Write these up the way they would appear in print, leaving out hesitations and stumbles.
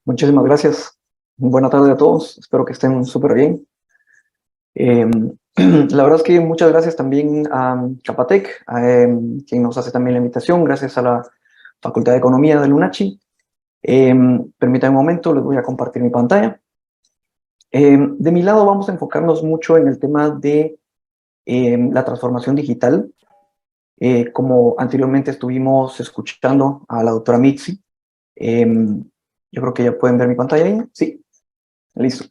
Muchísimas gracias. Buena tarde a todos. Espero que estén súper bien. Eh, la verdad es que muchas gracias también a Capatec, quien nos hace también la invitación, gracias a la Facultad de Economía del UNACHI. Permítanme un momento, les voy a compartir mi pantalla. De mi lado vamos a enfocarnos mucho en el tema de la transformación digital. Como anteriormente estuvimos escuchando a la doctora Mitzi, yo creo que ya pueden ver mi pantalla ahí. Sí, listo.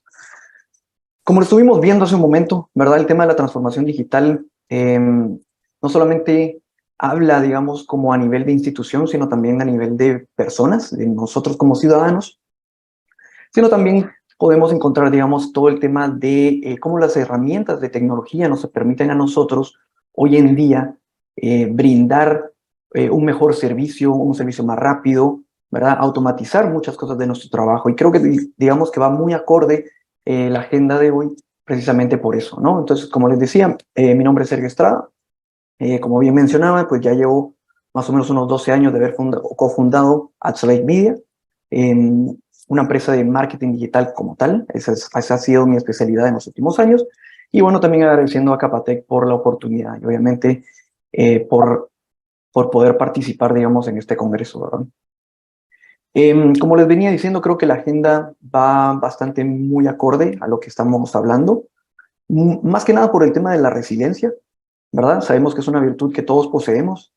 Como lo estuvimos viendo hace un momento, ¿verdad? El tema de la transformación digital no solamente habla, digamos, como a nivel de institución, sino también a nivel de personas, de nosotros como ciudadanos, sino también podemos encontrar, digamos, todo el tema de cómo las herramientas de tecnología nos permiten a nosotros hoy en día brindar un mejor servicio, un servicio más rápido, ¿verdad? Automatizar muchas cosas de nuestro trabajo. Y creo que, digamos, que va muy acorde la agenda de hoy precisamente por eso, ¿no? Entonces, como les decía, mi nombre es Sergio Estrada. Como bien mencionaba, pues ya llevo más o menos unos 12 años de haber cofundado Accelerate Media, una empresa de marketing digital como tal. Esa ha sido mi especialidad en los últimos años. Y bueno, también agradeciendo a Capatec por la oportunidad y obviamente por poder participar, digamos, en este congreso, ¿verdad? Como les venía diciendo, creo que la agenda va bastante muy acorde a lo que estamos hablando, más que nada por el tema de la resiliencia, ¿verdad? Sabemos que es una virtud que todos poseemos.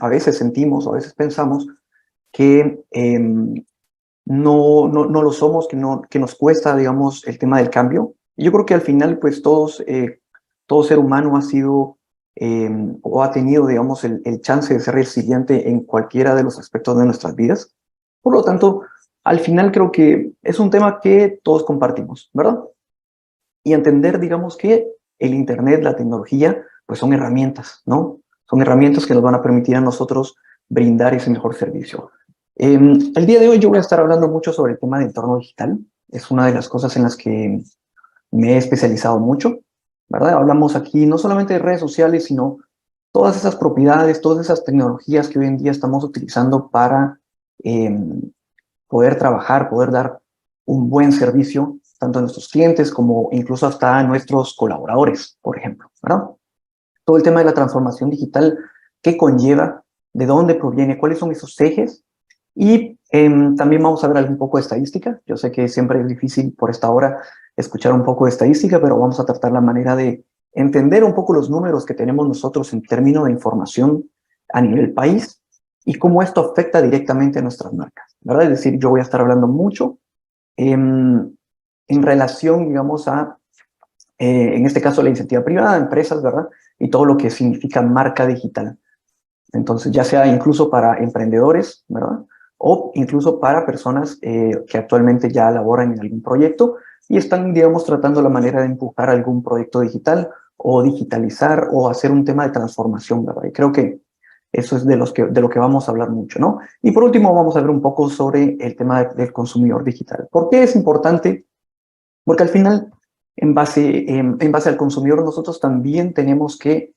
A veces sentimos, a veces pensamos que no lo somos, que nos cuesta, digamos, el tema del cambio. Y yo creo que al final, pues todo ser humano ha sido o ha tenido, digamos, el chance de ser resiliente en cualquiera de los aspectos de nuestras vidas. Por lo tanto, al final creo que es un tema que todos compartimos, ¿verdad? Y entender, digamos, que el Internet, la tecnología, pues son herramientas, ¿no? Son herramientas que nos van a permitir a nosotros brindar ese mejor servicio. El día de hoy yo voy a estar hablando mucho sobre el tema de entorno digital. Es una de las cosas en las que me he especializado mucho, ¿verdad? Hablamos aquí no solamente de redes sociales, sino todas esas propiedades, todas esas tecnologías que hoy en día estamos utilizando para eh, poder trabajar, poder dar un buen servicio tanto a nuestros clientes como incluso hasta a nuestros colaboradores, por ejemplo, ¿verdad? Todo el tema de la transformación digital, qué conlleva, de dónde proviene, cuáles son esos ejes y también vamos a ver un poco de estadística. Yo sé que siempre es difícil por esta hora escuchar un poco de estadística, pero vamos a tratar la manera de entender un poco los números que tenemos nosotros en términos de información a nivel país y cómo esto afecta directamente a nuestras marcas, ¿verdad? Es decir, yo voy a estar hablando mucho en relación, digamos, a, en este caso, la iniciativa privada, empresas, ¿verdad? Y todo lo que significa marca digital. Entonces, ya sea incluso para emprendedores, ¿verdad? O incluso para personas que actualmente ya laboran en algún proyecto y están, digamos, tratando la manera de empujar algún proyecto digital o digitalizar o hacer un tema de transformación, ¿verdad? Y creo que eso es de lo que vamos a hablar mucho, ¿no? Y por último, vamos a ver un poco sobre el tema del consumidor digital. ¿Por qué es importante? Porque al final, en base al consumidor, nosotros también tenemos que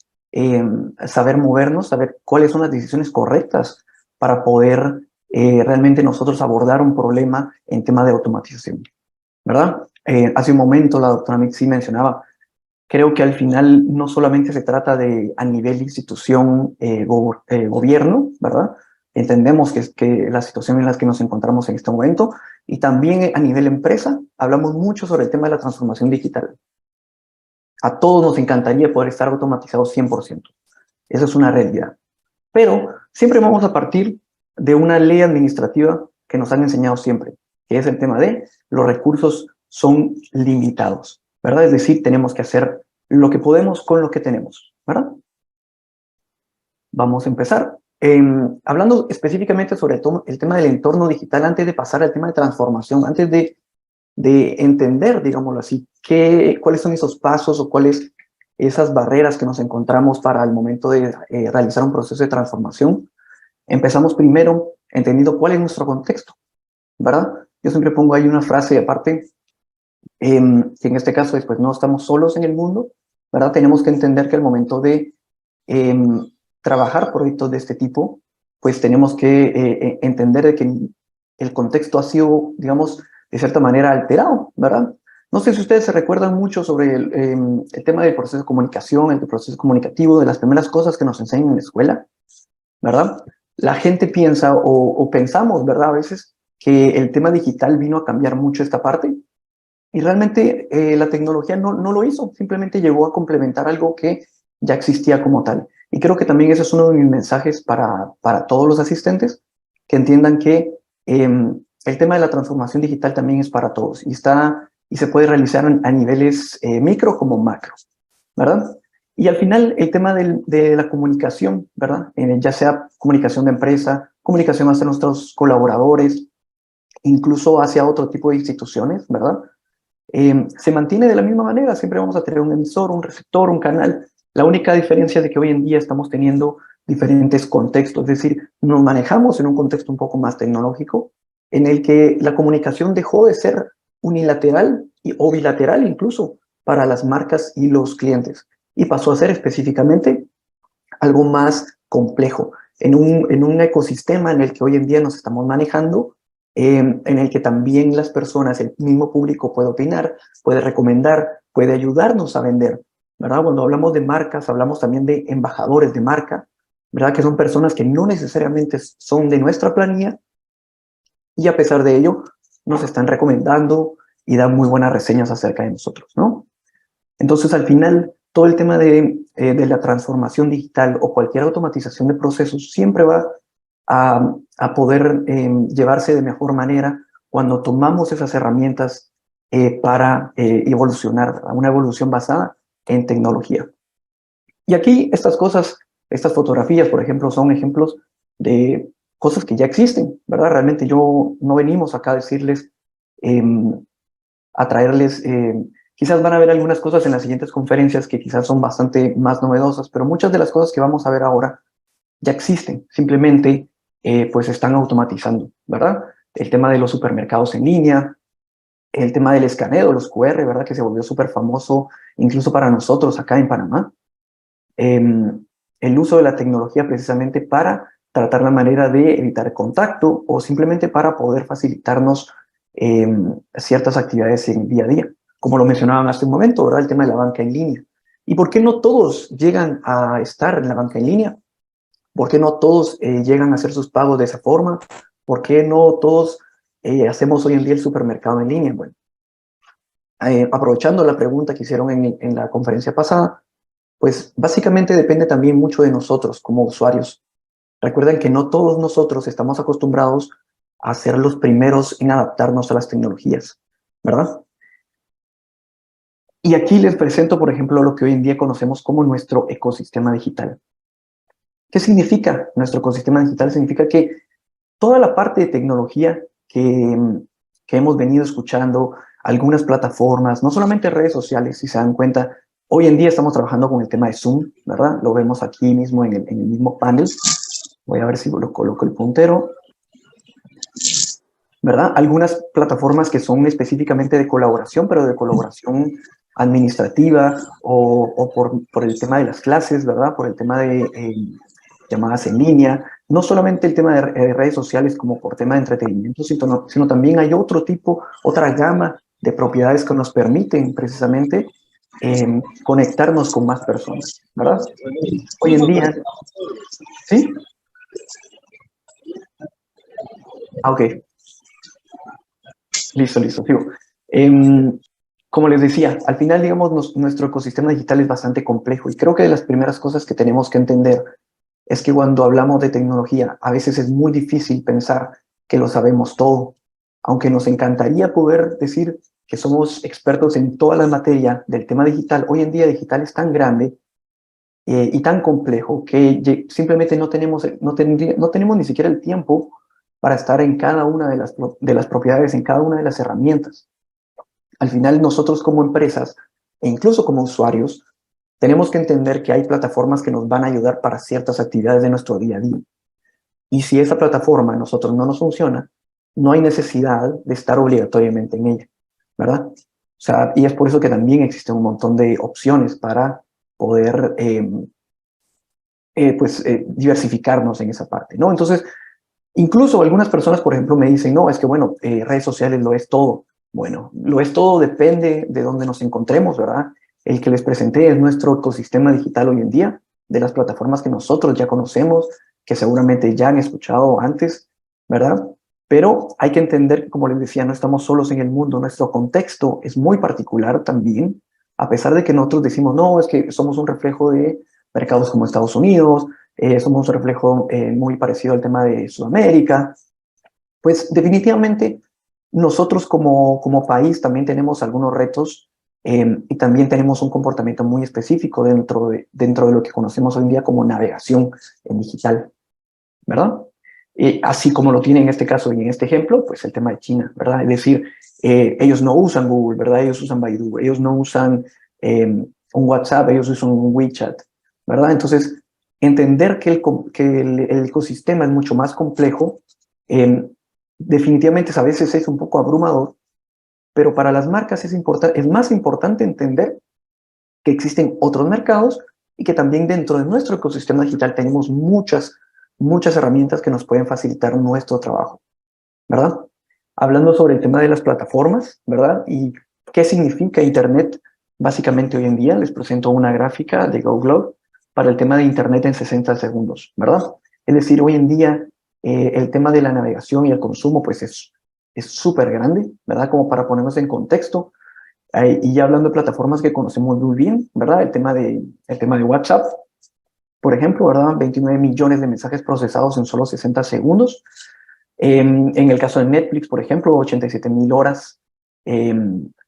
saber movernos, saber cuáles son las decisiones correctas para poder realmente nosotros abordar un problema en tema de automatización, ¿verdad? Hace un momento la doctora Mitzi mencionaba, creo que al final no solamente se trata de a nivel institución, gobierno, ¿verdad? Entendemos que la situación en la que nos encontramos en este momento y también a nivel empresa, hablamos mucho sobre el tema de la transformación digital. A todos nos encantaría poder estar automatizados 100%. Esa es una realidad. Pero siempre vamos a partir de una ley administrativa que nos han enseñado siempre, que es el tema de los recursos son limitados, ¿verdad? Es decir, tenemos que hacer lo que podemos con lo que tenemos, ¿verdad? Vamos a empezar. Hablando específicamente sobre todo el tema del entorno digital, antes de pasar al tema de transformación, antes de entender, digámoslo así, cuáles son esos pasos o cuáles esas barreras que nos encontramos para el momento de realizar un proceso de transformación, empezamos primero entendiendo cuál es nuestro contexto, ¿verdad? Yo siempre pongo ahí una frase aparte, que en este caso es, pues no estamos solos en el mundo, ¿verdad? Tenemos que entender que al momento de trabajar proyectos de este tipo, pues tenemos que entender de que el contexto ha sido, digamos, de cierta manera alterado, ¿verdad? No sé si ustedes se recuerdan mucho sobre el tema del proceso de comunicación, el proceso comunicativo, de las primeras cosas que nos enseñan en la escuela, ¿verdad? La gente piensa o pensamos, ¿verdad? A veces que el tema digital vino a cambiar mucho esta parte y realmente la tecnología no lo hizo, simplemente llegó a complementar algo que ya existía como tal. Y creo que también ese es uno de mis mensajes para todos los asistentes, que entiendan que el tema de la transformación digital también es para todos y se puede realizar a niveles micro como macro, ¿verdad? Y al final el tema de la comunicación, ¿verdad? Ya sea comunicación de empresa, comunicación hacia nuestros colaboradores, incluso hacia otro tipo de instituciones, ¿verdad? Se mantiene de la misma manera, siempre vamos a tener un emisor, un receptor, un canal. La única diferencia es de que hoy en día estamos teniendo diferentes contextos, es decir, nos manejamos en un contexto un poco más tecnológico, en el que la comunicación dejó de ser unilateral o bilateral incluso para las marcas y los clientes, y pasó a ser específicamente algo más complejo, en un ecosistema en el que hoy en día nos estamos manejando, en el que también las personas, el mismo público puede opinar, puede recomendar, puede ayudarnos a vender, ¿verdad? Cuando hablamos de marcas, hablamos también de embajadores de marca, ¿verdad? Que son personas que no necesariamente son de nuestra planilla y a pesar de ello nos están recomendando y dan muy buenas reseñas acerca de nosotros, ¿no? Entonces, al final, todo el tema de la transformación digital o cualquier automatización de procesos siempre va a poder llevarse de mejor manera cuando tomamos esas herramientas para evolucionar, ¿verdad? Una evolución basada en tecnología. Y aquí estas cosas, estas fotografías, por ejemplo, son ejemplos de cosas que ya existen, ¿verdad? Realmente yo no venimos acá a decirles, a traerles, quizás van a ver algunas cosas en las siguientes conferencias que quizás son bastante más novedosas, pero muchas de las cosas que vamos a ver ahora ya existen, simplemente pues se están automatizando, ¿verdad? El tema de los supermercados en línea, el tema del escaneo, los QR, ¿verdad? Que se volvió súper famoso incluso para nosotros acá en Panamá. El uso de la tecnología precisamente para tratar la manera de evitar contacto o simplemente para poder facilitarnos ciertas actividades en día a día, como lo mencionaban hace un momento, ¿verdad? El tema de la banca en línea. ¿Y por qué no todos llegan a estar en la banca en línea? ¿Por qué no todos llegan a hacer sus pagos de esa forma? ¿Por qué no todos hacemos hoy en día el supermercado en línea? Bueno, aprovechando la pregunta que hicieron en la conferencia pasada, pues básicamente depende también mucho de nosotros como usuarios. Recuerden que no todos nosotros estamos acostumbrados a ser los primeros en adaptarnos a las tecnologías, ¿verdad? Y aquí les presento, por ejemplo, lo que hoy en día conocemos como nuestro ecosistema digital. ¿Qué significa nuestro ecosistema digital? Significa que toda la parte de tecnología que hemos venido escuchando, algunas plataformas, no solamente redes sociales, si se dan cuenta, hoy en día estamos trabajando con el tema de Zoom, ¿verdad? Lo vemos aquí mismo en el mismo panel. Voy a ver si lo coloco el puntero, ¿verdad? Algunas plataformas que son específicamente de colaboración, pero de colaboración administrativa o por el tema de las clases, ¿verdad? Por el tema de llamadas en línea, no solamente el tema de redes sociales como por tema de entretenimiento, sino también hay otro tipo, otra gama de propiedades que nos permiten precisamente conectarnos con más personas, ¿verdad? Hoy en día, ¿sí? Ah, ok, listo, sigo. Como les decía, al final, digamos, nuestro ecosistema digital es bastante complejo y creo que de las primeras cosas que tenemos que entender es que cuando hablamos de tecnología, a veces es muy difícil pensar que lo sabemos todo, aunque nos encantaría poder decir que somos expertos en toda la materia del tema digital. Hoy en día digital es tan grande y tan complejo que simplemente no tenemos ni siquiera el tiempo para estar en cada una de las propiedades, en cada una de las herramientas. Al final nosotros como empresas e incluso como usuarios tenemos que entender que hay plataformas que nos van a ayudar para ciertas actividades de nuestro día a día. Y si esa plataforma a nosotros no nos funciona, no hay necesidad de estar obligatoriamente en ella, ¿verdad? O sea, y es por eso que también existen un montón de opciones para poder diversificarnos en esa parte, ¿no? Entonces, Incluso algunas personas, por ejemplo, me dicen, no, es que bueno, redes sociales lo es todo. Bueno, lo es todo, depende de dónde nos encontremos, ¿verdad? El que les presenté es nuestro ecosistema digital hoy en día, de las plataformas que nosotros ya conocemos, que seguramente ya han escuchado antes, ¿verdad? Pero hay que entender que, como les decía, no estamos solos en el mundo, nuestro contexto es muy particular también, a pesar de que nosotros decimos, no, es que somos un reflejo de mercados como Estados Unidos, somos un reflejo muy parecido al tema de Sudamérica, pues definitivamente nosotros como país también tenemos algunos retos y también tenemos un comportamiento muy específico dentro de lo que conocemos hoy en día como navegación en digital, ¿verdad? Así como lo tiene en este caso y en este ejemplo, pues el tema de China, ¿verdad? Es decir, ellos no usan Google, ¿verdad? Ellos usan Baidu, ellos no usan un WhatsApp, ellos usan un WeChat, ¿verdad? Entonces, entender que el ecosistema es mucho más complejo, eh, definitivamente a veces es un poco abrumador, pero para las marcas es más importante entender que existen otros mercados y que también dentro de nuestro ecosistema digital tenemos muchas herramientas que nos pueden facilitar nuestro trabajo, ¿verdad? Hablando sobre el tema de las plataformas, ¿verdad? Y qué significa Internet básicamente hoy en día, les presento una gráfica de Google para el tema de Internet en 60 segundos, ¿verdad? Es decir, hoy en día el tema de la navegación y el consumo pues es súper grande, ¿verdad? Como para ponernos en contexto, y ya hablando de plataformas que conocemos muy bien, ¿verdad? El tema de WhatsApp, por ejemplo, ¿verdad? 29 millones de mensajes procesados en solo 60 segundos. En el caso de Netflix, por ejemplo, 87.000 horas eh,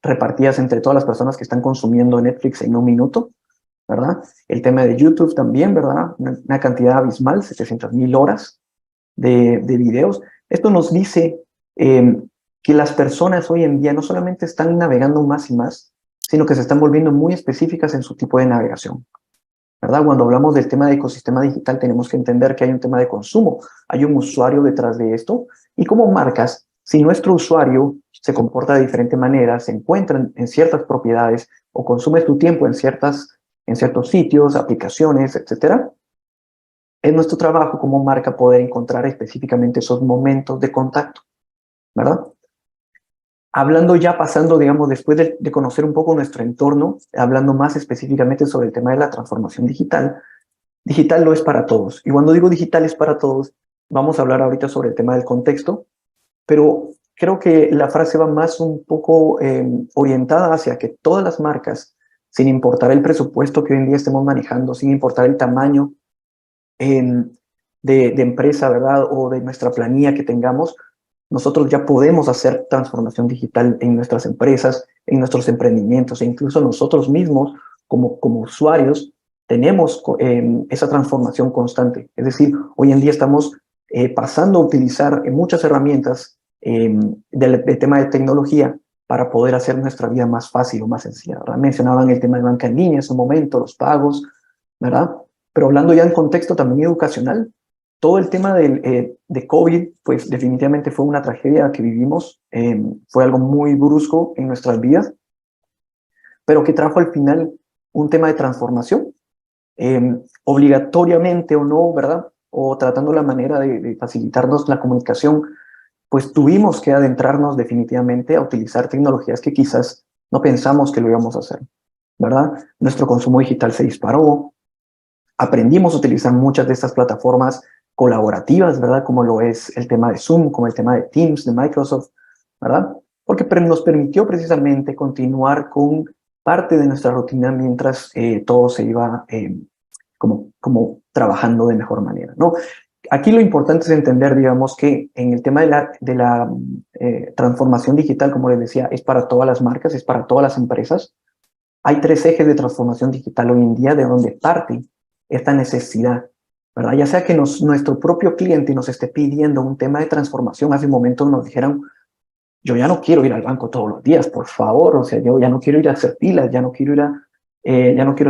repartidas entre todas las personas que están consumiendo Netflix en un minuto, ¿verdad? El tema de YouTube también, ¿verdad? Una cantidad abismal, 700.000 horas de videos. Esto nos dice eh, que las personas hoy en día no solamente están navegando más y más, sino que se están volviendo muy específicas en su tipo de navegación, ¿verdad? Cuando hablamos del tema de ecosistema digital, tenemos que entender que hay un tema de consumo, hay un usuario detrás de esto, y como marcas, si nuestro usuario se comporta de diferente manera, se encuentra en ciertas propiedades o consume su tiempo en ciertos sitios, aplicaciones, etcétera, es nuestro trabajo como marca poder encontrar específicamente esos momentos de contacto, ¿verdad? Hablando ya, pasando, digamos, después de conocer un poco nuestro entorno, hablando más específicamente sobre el tema de la transformación digital, digital lo es para todos. Y cuando digo digital es para todos, vamos a hablar ahorita sobre el tema del contexto, pero creo que la frase va más un poco orientada hacia que todas las marcas, sin importar el presupuesto que hoy en día estemos manejando, sin importar el tamaño en, de empresa, ¿verdad? O de nuestra planilla que tengamos, nosotros ya podemos hacer transformación digital en nuestras empresas, en nuestros emprendimientos e incluso nosotros mismos como usuarios tenemos esa transformación constante. Es decir, hoy en día estamos pasando a utilizar muchas herramientas del tema de tecnología para poder hacer nuestra vida más fácil o más sencilla, ¿verdad? Mencionaban el tema de banca en línea en su momento, los pagos, ¿verdad? Pero hablando ya en contexto también educacional, todo el tema de COVID, pues definitivamente fue una tragedia que vivimos, fue algo muy brusco en nuestras vidas, pero que trajo al final un tema de transformación, obligatoriamente o no, ¿verdad? O tratando la manera de facilitarnos la comunicación, pues tuvimos que adentrarnos definitivamente a utilizar tecnologías que quizás no pensamos que lo íbamos a hacer, ¿verdad? Nuestro consumo digital se disparó, aprendimos a utilizar muchas de estas plataformas colaborativas, ¿verdad? Como lo es el tema de Zoom, como el tema de Teams, de Microsoft, ¿verdad? Porque nos permitió precisamente continuar con parte de nuestra rutina mientras todo se iba como trabajando de mejor manera, ¿no? Aquí lo importante es entender, digamos, que en el tema de la transformación digital, como les decía, es para todas las marcas, es para todas las empresas. Hay tres ejes de transformación digital hoy en día de donde parte esta necesidad, ¿verdad? Ya sea que nuestro propio cliente nos esté pidiendo un tema de transformación, hace un momento nos dijeron, yo ya no quiero ir al banco todos los días, por favor, o sea, yo ya no quiero ir a hacer filas, ya no quiero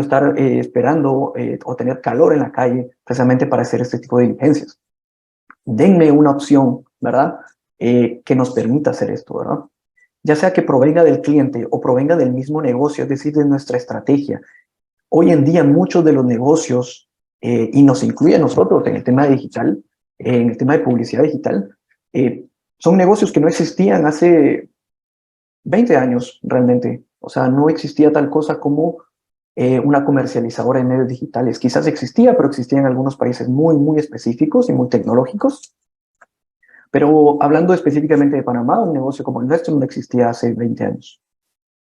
estar esperando o tener calor en la calle precisamente para hacer este tipo de diligencias. Denme una opción, ¿verdad? Que nos permita hacer esto, ¿verdad? Ya sea que provenga del cliente o provenga del mismo negocio, es decir, de nuestra estrategia. Hoy en día muchos de los negocios, y nos incluye a nosotros en el tema digital, en el tema de publicidad digital, son negocios que no existían hace 20 años realmente. O sea, no existía tal cosa como una comercializadora de medios digitales. Quizás existía, pero existía en algunos países muy, muy específicos y muy tecnológicos. Pero hablando específicamente de Panamá, un negocio como el nuestro no existía hace 20 años,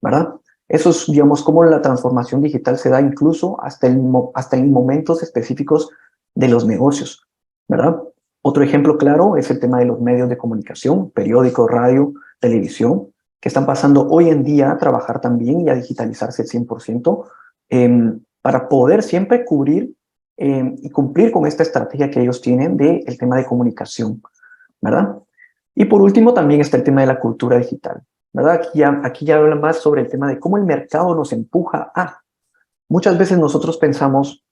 ¿verdad? Eso es, digamos, cómo la transformación digital se da incluso hasta en momentos específicos de los negocios, ¿verdad? Otro ejemplo claro es el tema de los medios de comunicación, periódicos, radio, televisión, que están pasando hoy en día a trabajar también y a digitalizarse al 100% para poder siempre cubrir y cumplir con esta estrategia que ellos tienen del tema de comunicación, ¿verdad? Y por último también está el tema de la cultura digital, ¿verdad? Aquí ya habla más sobre el tema de cómo el mercado nos empuja a. Muchas veces nosotros pensamos,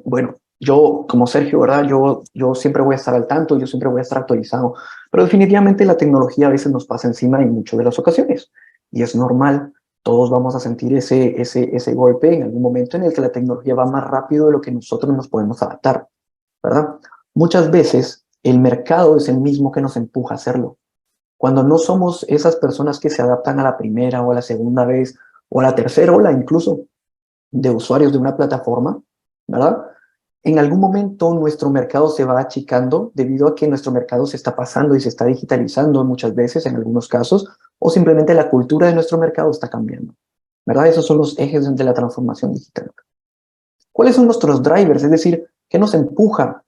bueno, yo como Sergio, ¿verdad? Yo siempre voy a estar al tanto, yo siempre voy a estar actualizado, pero definitivamente la tecnología a veces nos pasa encima en muchas de las ocasiones y es normal. Todos vamos a sentir ese golpe en algún momento en el que la tecnología va más rápido de lo que nosotros nos podemos adaptar, ¿verdad? Muchas veces el mercado es el mismo que nos empuja a hacerlo. Cuando no somos esas personas que se adaptan a la primera o a la segunda vez o a la tercera ola incluso de usuarios de una plataforma, ¿verdad? En algún momento nuestro mercado se va achicando debido a que nuestro mercado se está pasando y se está digitalizando muchas veces en algunos casos o simplemente la cultura de nuestro mercado está cambiando, ¿verdad? Esos son los ejes de la transformación digital. ¿Cuáles son nuestros drivers? Es decir, ¿qué nos empuja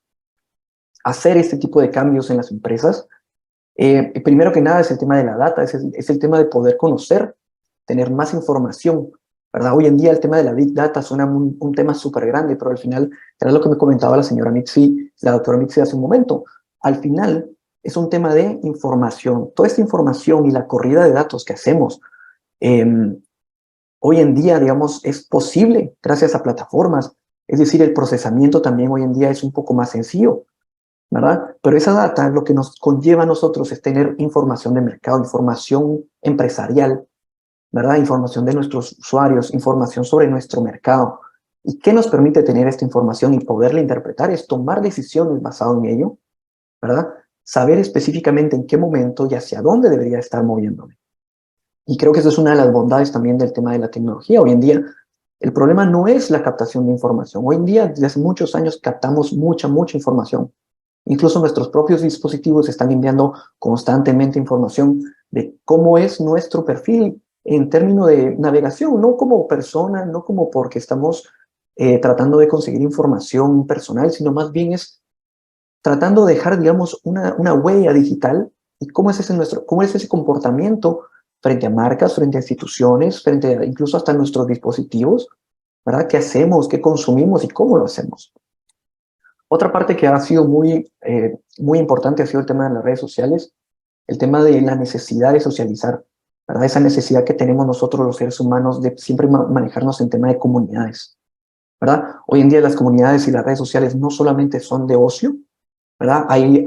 a hacer este tipo de cambios en las empresas? Primero que nada es el tema de la data, es el tema de poder conocer, tener más información, ¿verdad? Hoy en día el tema de la Big Data suena un tema súper grande, pero al final, era lo que me comentaba la señora Mitzi, la doctora Mitzi hace un momento, al final es un tema de información. Toda esta información y la corrida de datos que hacemos, eh, hoy en día, digamos, es posible gracias a plataformas, es decir, el procesamiento también hoy en día es un poco más sencillo, ¿verdad? Pero esa data lo que nos conlleva a nosotros es tener información de mercado, información empresarial, ¿verdad? Información de nuestros usuarios, información sobre nuestro mercado. ¿Y qué nos permite tener esta información y poderla interpretar? Es tomar decisiones basado en ello, ¿verdad? Saber específicamente en qué momento y hacia dónde debería estar moviéndome. Y creo que eso es una de las bondades también del tema de la tecnología. Hoy en día, el problema no es la captación de información. Hoy en día, desde hace muchos años, captamos mucha información. Incluso nuestros propios dispositivos están enviando constantemente información de cómo es nuestro perfil en términos de navegación, no como persona, no como porque estamos tratando de conseguir información personal, sino más bien es tratando de dejar, digamos, una huella digital y cómo es ese comportamiento frente a marcas, frente a instituciones, frente a incluso hasta nuestros dispositivos, ¿verdad? ¿Qué hacemos? ¿Qué consumimos? ¿Y cómo lo hacemos? Otra parte que ha sido muy importante ha sido el tema de las redes sociales, el tema de la necesidad de socializar, ¿verdad? Esa necesidad que tenemos nosotros los seres humanos de siempre manejarnos en tema de comunidades, ¿verdad? Hoy en día las comunidades y las redes sociales no solamente son de ocio, ¿verdad? Hay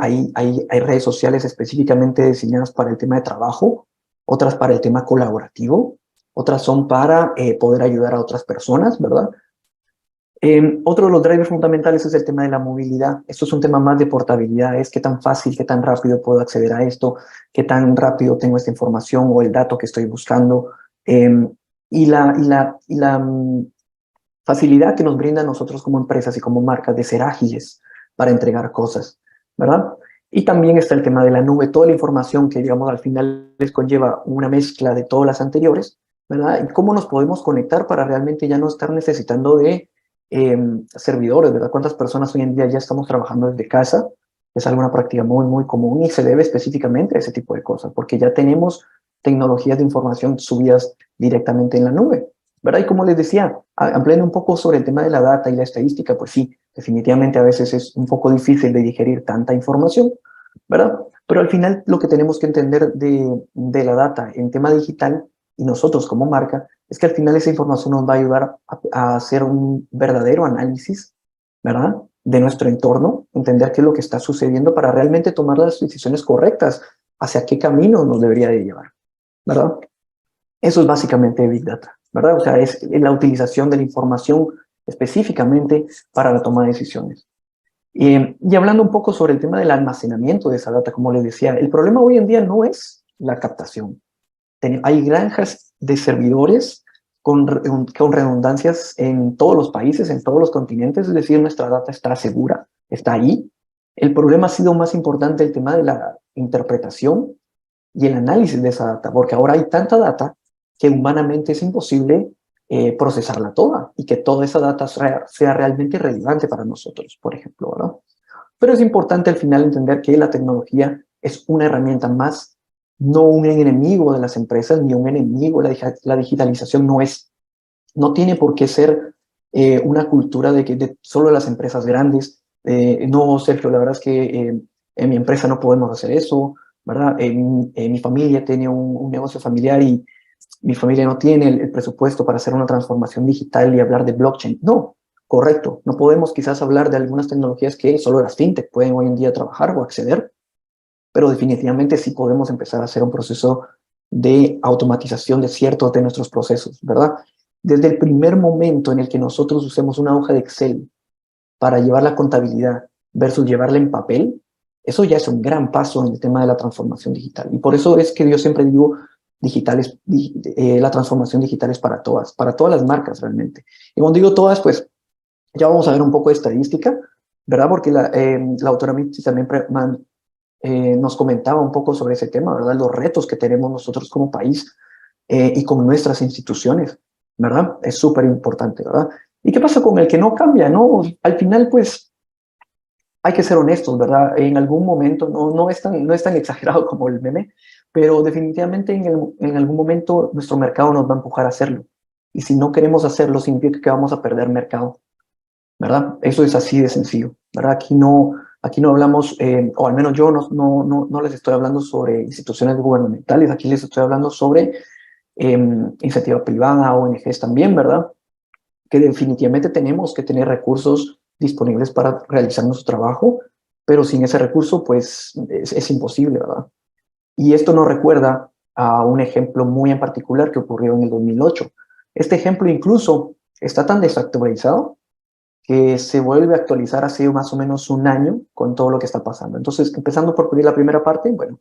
redes sociales específicamente diseñadas para el tema de trabajo, otras para el tema colaborativo, otras son para poder ayudar a otras personas, ¿verdad? Otro de los drivers fundamentales es el tema de la movilidad. Esto es un tema más de portabilidad, es qué tan fácil, qué tan rápido puedo acceder a esto, qué tan rápido tengo esta información o el dato que estoy buscando. Eh, y la facilidad que nos brinda a nosotros como empresas y como marcas de ser ágiles para entregar cosas, ¿verdad? Y también está el tema de la nube, toda la información que, digamos, al final les conlleva una mezcla de todas las anteriores, ¿verdad? Y cómo nos podemos conectar para realmente ya no estar necesitando de servidores, ¿verdad? ¿Cuántas personas hoy en día ya estamos trabajando desde casa? Es alguna práctica muy común y se debe específicamente a ese tipo de cosas, porque ya tenemos tecnologías de información subidas directamente en la nube, ¿verdad? Y como les decía, ampliando un poco sobre el tema de la data y la estadística, pues sí, definitivamente a veces es un poco difícil de digerir tanta información, ¿verdad? Pero al final lo que tenemos que entender de la data en tema digital y nosotros como marca es que al final esa información nos va a ayudar a hacer un verdadero análisis, ¿verdad? De nuestro entorno, entender qué es lo que está sucediendo para realmente tomar las decisiones correctas hacia qué camino nos debería de llevar, ¿verdad? Eso es básicamente Big Data, ¿verdad? O sea, es la utilización de la información específicamente para la toma de decisiones. Y hablando un poco sobre el tema del almacenamiento de esa data, como les decía, el problema hoy en día no es la captación. Hay granjas de servidores con redundancias en todos los países, en todos los continentes, es decir, nuestra data está segura, está ahí. El problema ha sido más importante el tema de la interpretación y el análisis de esa data, porque ahora hay tanta data que humanamente es imposible procesarla toda y que toda esa data sea realmente relevante para nosotros, por ejemplo, ¿verdad? Pero es importante al final entender que la tecnología es una herramienta más, no un enemigo de las empresas, ni un enemigo. La digitalización no tiene por qué ser una cultura de solo las empresas grandes. No, Sergio, la verdad es que en mi empresa no podemos hacer eso, ¿verdad? En mi familia tiene un negocio familiar y mi familia no tiene el presupuesto para hacer una transformación digital y hablar de blockchain. No, correcto. No podemos quizás hablar de algunas tecnologías que solo las fintech pueden hoy en día trabajar o acceder, pero definitivamente sí podemos empezar a hacer un proceso de automatización de ciertos de nuestros procesos, ¿verdad? Desde el primer momento en el que nosotros usemos una hoja de Excel para llevar la contabilidad versus llevarla en papel, eso ya es un gran paso en el tema de la transformación digital. Y por eso es que yo siempre digo, la transformación digital es para todas las marcas realmente. Y cuando digo todas, pues ya vamos a ver un poco de estadística, ¿verdad? Porque la autora Mitzi también nos comentaba un poco sobre ese tema, ¿verdad? Los retos que tenemos nosotros como país y con nuestras instituciones, ¿verdad? Es súper importante, ¿verdad? ¿Y qué pasa con el que no cambia, no? Al final, pues, hay que ser honestos, ¿verdad? En algún momento, no es tan exagerado como el meme, pero definitivamente en algún momento nuestro mercado nos va a empujar a hacerlo. Y si no queremos hacerlo, significa que vamos a perder mercado, ¿verdad? Eso es así de sencillo, ¿verdad? Aquí no hablamos, o al menos yo no les estoy hablando sobre instituciones gubernamentales, aquí les estoy hablando sobre iniciativa privada, ONGs también, ¿verdad? Que definitivamente tenemos que tener recursos disponibles para realizar nuestro trabajo, pero sin ese recurso, pues es imposible, ¿verdad? Y esto nos recuerda a un ejemplo muy en particular que ocurrió en el 2008. Este ejemplo incluso está tan desactualizado que se vuelve a actualizar hace más o menos un año con todo lo que está pasando. Entonces, empezando por cubrir la primera parte, bueno,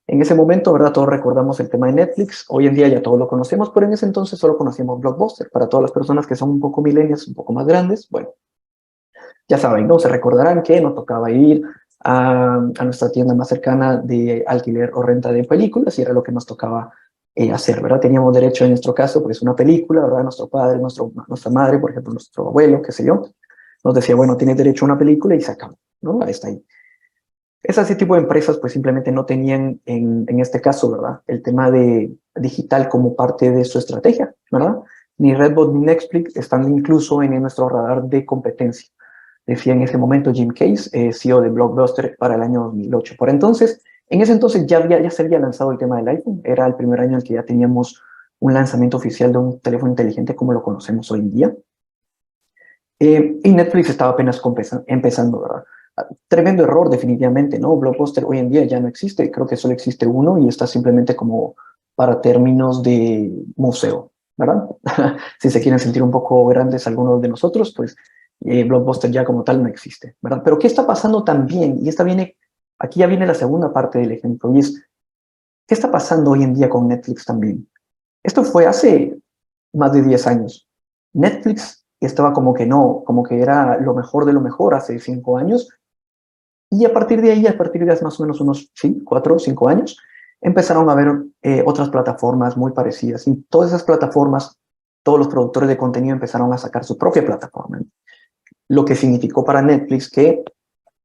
en ese momento, ¿verdad? Todos recordamos el tema de Netflix. Hoy en día ya todos lo conocemos, pero en ese entonces solo conocíamos Blockbuster. Para todas las personas que son un poco millennials, un poco más grandes, bueno, ya saben, ¿no? Se recordarán que nos tocaba ir a nuestra tienda más cercana de alquiler o renta de películas y era lo que nos tocaba hacer, ¿verdad? Teníamos derecho en nuestro caso, pues una película, ¿verdad? Nuestro padre, nuestra madre, por ejemplo, nuestro abuelo, qué sé yo, nos decía, bueno, tienes derecho a una película y se acabó, ¿no? Ahí está ahí. Ese tipo de empresas pues simplemente no tenían en este caso, ¿verdad? El tema de digital como parte de su estrategia, ¿verdad? Ni Redbot ni Netflix están incluso en nuestro radar de competencia. Decía en ese momento Jim Case, CEO de Blockbuster para el año 2008. Por entonces, en ese entonces ya se había lanzado el tema del iPhone. Era el primer año en el que ya teníamos un lanzamiento oficial de un teléfono inteligente como lo conocemos hoy en día. Y Netflix estaba apenas empezando, ¿verdad? Tremendo error, definitivamente, ¿no? Blockbuster hoy en día ya no existe, creo que solo existe uno y está simplemente como para términos de museo, ¿verdad? Si se quieren sentir un poco grandes algunos de nosotros, pues Blockbuster ya como tal no existe, ¿verdad? Pero ¿qué está pasando también? Y aquí ya viene la segunda parte del ejemplo, y es, ¿qué está pasando hoy en día con Netflix también? Esto fue hace más de 10 años. Netflix estaba como que no, como que era lo mejor de lo mejor hace 5 años. Y a partir de ahí, a partir de hace más o menos unos 4 o 5 años, empezaron a haber otras plataformas muy parecidas. Y todas esas plataformas, todos los productores de contenido empezaron a sacar su propia plataforma. Lo que significó para Netflix que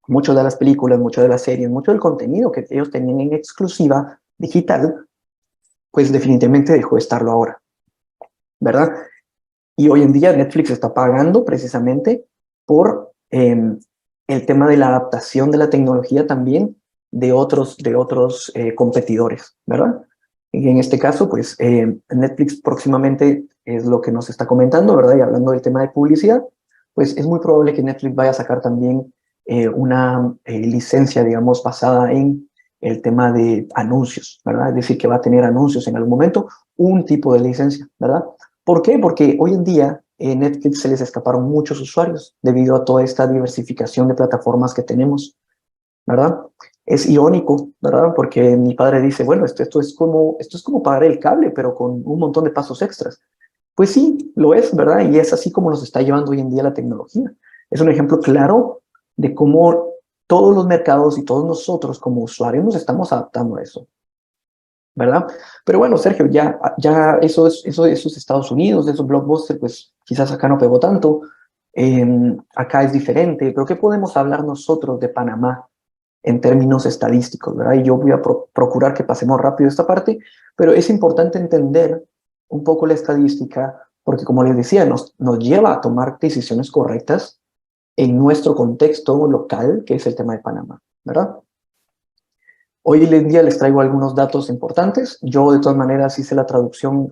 muchas de las películas, muchas de las series, mucho del contenido que ellos tenían en exclusiva digital, pues definitivamente dejó de estarlo ahora, ¿verdad? Y hoy en día Netflix está pagando precisamente por el tema de la adaptación de la tecnología también de otros competidores, ¿verdad? Y en este caso, pues Netflix próximamente es lo que nos está comentando, ¿verdad? Y hablando del tema de publicidad, pues es muy probable que Netflix vaya a sacar también una licencia, digamos, basada en el tema de anuncios, ¿verdad? Es decir, que va a tener anuncios en algún momento, un tipo de licencia, ¿verdad? ¿Por qué? Porque hoy en día Netflix se les escaparon muchos usuarios debido a toda esta diversificación de plataformas que tenemos, ¿verdad? Es irónico, ¿verdad? Porque mi padre dice, bueno, esto es como pagar el cable, pero con un montón de pasos extras. Pues sí, lo es, ¿verdad? Y es así como nos está llevando hoy en día la tecnología. Es un ejemplo claro de cómo todos los mercados y todos nosotros como usuarios nos estamos adaptando a eso, ¿verdad? Pero bueno, Sergio, ya eso es Estados Unidos, esos blockbusters, pues quizás acá no pegó tanto, acá es diferente, pero ¿qué podemos hablar nosotros de Panamá en términos estadísticos, ¿verdad? Y yo voy a procurar que pasemos rápido esta parte, pero es importante entender un poco la estadística, porque como les decía, nos lleva a tomar decisiones correctas en nuestro contexto local, que es el tema de Panamá, ¿verdad? Hoy en día les traigo algunos datos importantes. Yo de todas maneras hice la traducción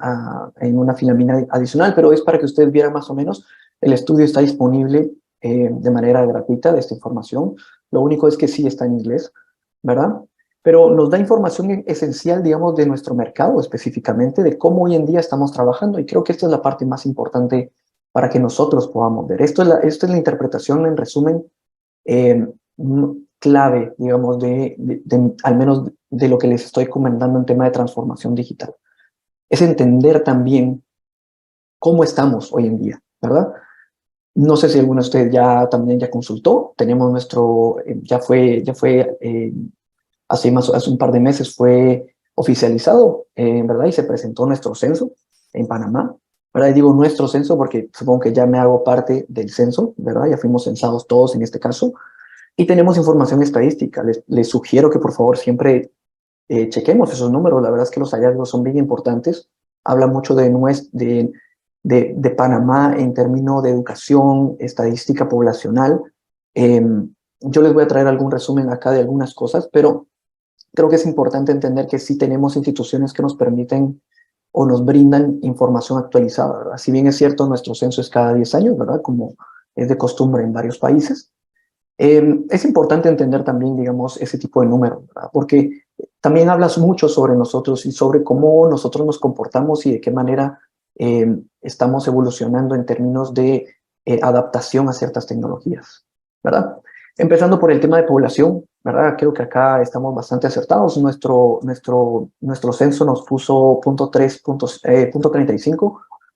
en una filamina adicional, pero es para que ustedes vieran más o menos. El estudio está disponible de manera gratuita de esta información. Lo único es que sí está en inglés, ¿verdad? Pero nos da información esencial, digamos, de nuestro mercado específicamente, de cómo hoy en día estamos trabajando. Y creo que esta es la parte más importante para que nosotros podamos ver. Esto es la interpretación, en resumen, eh, clave, digamos, al menos de lo que les estoy comentando en tema de transformación digital. Es entender también cómo estamos hoy en día, ¿verdad? No sé si alguno de ustedes también ya consultó. Tenemos hace un par de meses fue oficializado, ¿verdad? Y se presentó nuestro censo en Panamá, ¿verdad? Y digo nuestro censo porque supongo que ya me hago parte del censo, ¿verdad? Ya fuimos censados todos en este caso. Y tenemos información estadística. Les sugiero que por favor siempre chequemos esos números. La verdad es que los hallazgos son bien importantes. Habla mucho de Panamá en términos de educación, estadística poblacional. Eh, yo les voy a traer algún resumen acá de algunas cosas, pero creo que es importante entender que sí tenemos instituciones que nos permiten o nos brindan información actualizada, ¿verdad? Si bien es cierto, nuestro censo es cada 10 años, ¿verdad? Como es de costumbre en varios países. Es importante entender también, digamos, ese tipo de números, ¿verdad? Porque también hablas mucho sobre nosotros y sobre cómo nosotros nos comportamos y de qué manera estamos evolucionando en términos de adaptación a ciertas tecnologías, ¿verdad? Empezando por el tema de población, ¿verdad? Creo que acá estamos bastante acertados. Nuestro censo nos puso punto 35,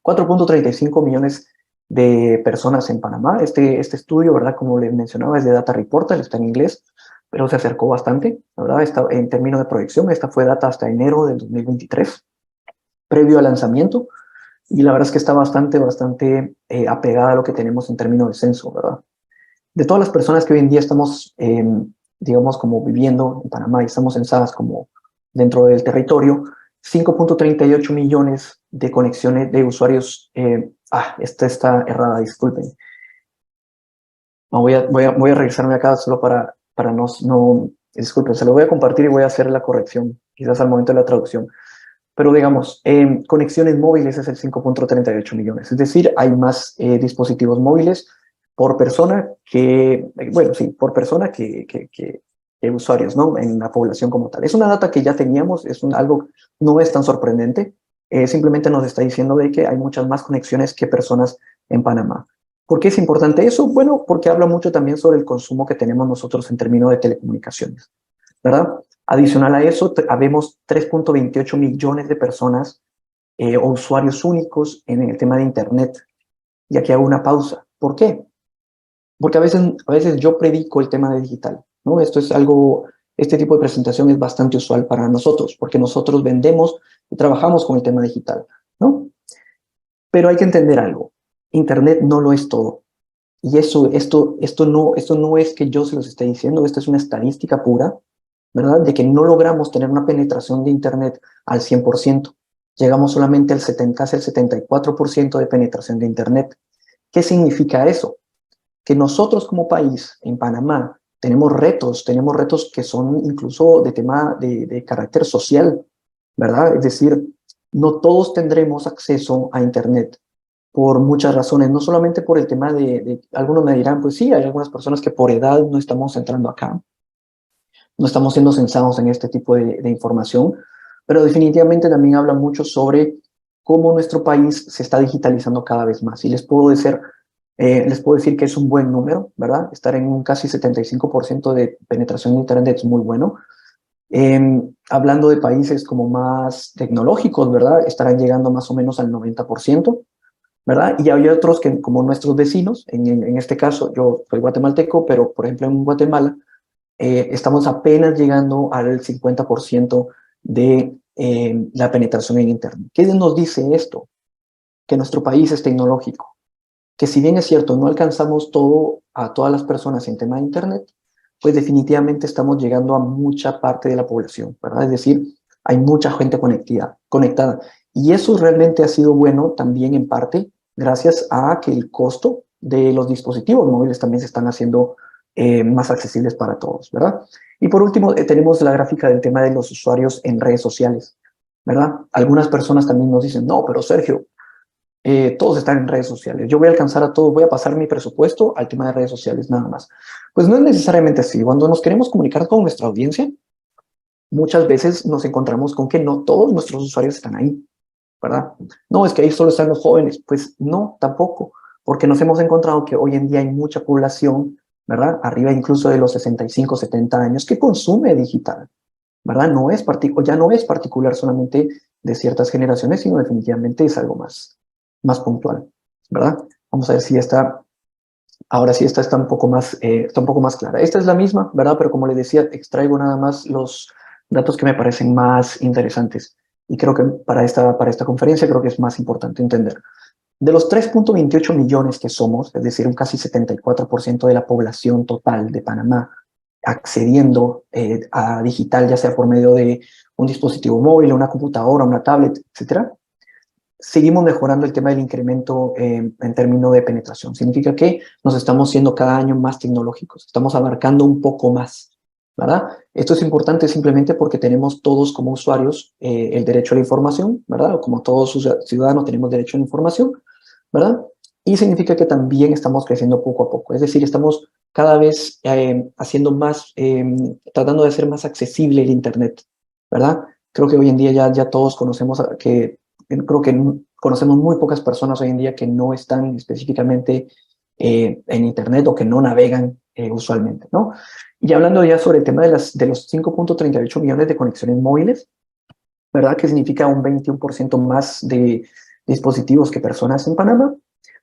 4.35 millones de personas en Panamá. Este estudio, ¿verdad? Como les mencionaba, es de Data Reporter, está en inglés, pero se acercó bastante, ¿verdad? En términos de proyección, esta fue data hasta enero del 2023, previo al lanzamiento, y la verdad es que está bastante apegada a lo que tenemos en términos de censo, ¿verdad? De todas las personas que hoy en día estamos, digamos, como viviendo en Panamá y estamos censadas como dentro del territorio, 5.38 millones de conexiones de usuarios. Esta está errada, disculpen. No, voy a regresarme acá solo para no, disculpen, se lo voy a compartir y voy a hacer la corrección, quizás al momento de la traducción. Pero digamos, conexiones móviles es el 5.38 millones, es decir, hay más dispositivos móviles por persona bueno, sí, por persona que usuarios, ¿no? En la población como tal. Es una data que ya teníamos, algo, no es tan sorprendente, simplemente nos está diciendo de que hay muchas más conexiones que personas en Panamá. ¿Por qué es importante eso? Bueno, porque habla mucho también sobre el consumo que tenemos nosotros en términos de telecomunicaciones, ¿verdad? Adicional a eso, habemos 3.28 millones de personas o usuarios únicos en el tema de Internet. Y aquí hago una pausa. ¿Por qué? Porque a veces yo predico el tema de digital, ¿no? Este tipo de presentación es bastante usual para nosotros, porque nosotros vendemos y trabajamos con el tema digital, ¿no? Pero hay que entender algo. Internet no lo es todo. Y esto no es que yo se los esté diciendo, esto es una estadística pura, ¿verdad? De que no logramos tener una penetración de Internet al 100%. Llegamos solamente casi al 74% de penetración de Internet. ¿Qué significa eso? Que nosotros como país, en Panamá, tenemos retos que son incluso de tema de carácter social, ¿verdad? Es decir, no todos tendremos acceso a Internet por muchas razones, no solamente por el tema algunos me dirán, pues sí, hay algunas personas que por edad no estamos entrando acá, no estamos siendo censados en este tipo de información, pero definitivamente también habla mucho sobre cómo nuestro país se está digitalizando cada vez más. Y les puedo decir que es un buen número, ¿verdad? Estar en un casi 75% de penetración de Internet es muy bueno. Hablando de países como más tecnológicos, ¿verdad? Estarán llegando más o menos al 90%, ¿verdad? Y hay otros que, como nuestros vecinos, en este caso yo soy guatemalteco, pero por ejemplo en Guatemala estamos apenas llegando al 50% de la penetración en Internet. ¿Qué nos dice esto? Que nuestro país es tecnológico, que si bien es cierto, no alcanzamos a todas las personas en tema de Internet, pues definitivamente estamos llegando a mucha parte de la población, ¿verdad? Es decir, hay mucha gente conectada. Y eso realmente ha sido bueno también en parte gracias a que el costo de los dispositivos móviles también se están haciendo más accesibles para todos, ¿verdad? Y por último, tenemos la gráfica del tema de los usuarios en redes sociales, ¿verdad? Algunas personas también nos dicen, no, pero Sergio, todos están en redes sociales. Yo voy a alcanzar a todos, voy a pasar mi presupuesto al tema de redes sociales nada más. Pues no es necesariamente así. Cuando nos queremos comunicar con nuestra audiencia, muchas veces nos encontramos con que no todos nuestros usuarios están ahí, ¿verdad? No, es que ahí solo están los jóvenes. Pues no, tampoco, porque nos hemos encontrado que hoy en día hay mucha población, ¿verdad? Arriba incluso de los 65, 70 años que consume digital, ¿verdad? Ya no es particular solamente de ciertas generaciones, sino definitivamente es algo más puntual, ¿verdad? Vamos a ver si ahora sí esta está un poco más clara. Esta es la misma, ¿verdad? Pero como les decía, extraigo nada más los datos que me parecen más interesantes. Y creo que para esta conferencia creo que es más importante entender. De los 3.28 millones que somos, es decir, un casi 74% de la población total de Panamá, accediendo a digital, ya sea por medio de un dispositivo móvil, una computadora, una tablet, etcétera, seguimos mejorando el tema del incremento en términos de penetración. Significa que nos estamos siendo cada año más tecnológicos, estamos abarcando un poco más, ¿verdad? Esto es importante simplemente porque tenemos todos como usuarios el derecho a la información, ¿verdad? Como todos ciudadanos tenemos derecho a la información, ¿verdad? Y significa que también estamos creciendo poco a poco, es decir, estamos cada vez haciendo tratando de hacer más accesible el Internet, ¿verdad? Creo que hoy en día ya todos creo que conocemos muy pocas personas hoy en día que no están específicamente en Internet o que no navegan usualmente, ¿no? Y hablando ya sobre el tema de los 5.38 millones de conexiones móviles, ¿verdad? Que significa un 21% más de dispositivos que personas en Panamá,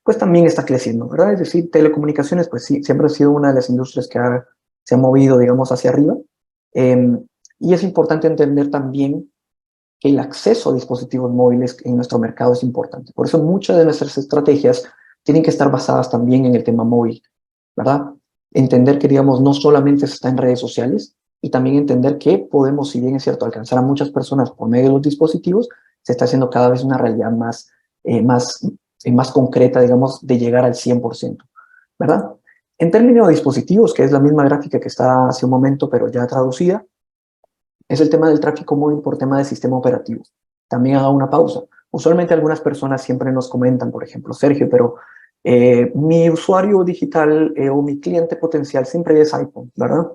pues también está creciendo, ¿verdad? Es decir, telecomunicaciones, pues sí, siempre ha sido una de las industrias que se ha movido, digamos, hacia arriba. Y es importante entender también que el acceso a dispositivos móviles en nuestro mercado es importante. Por eso muchas de nuestras estrategias tienen que estar basadas también en el tema móvil, ¿verdad? Entender que, digamos, no solamente se está en redes sociales y también entender que podemos, si bien es cierto, alcanzar a muchas personas por medio de los dispositivos, se está haciendo cada vez una realidad más concreta, digamos, de llegar al 100%, ¿verdad? En términos de dispositivos, que es la misma gráfica que está hace un momento, pero ya traducida, es el tema del tráfico móvil por tema de sistema operativo. También haga una pausa. Usualmente algunas personas siempre nos comentan, por ejemplo, Sergio, pero mi usuario digital o mi cliente potencial siempre es iPhone, ¿verdad?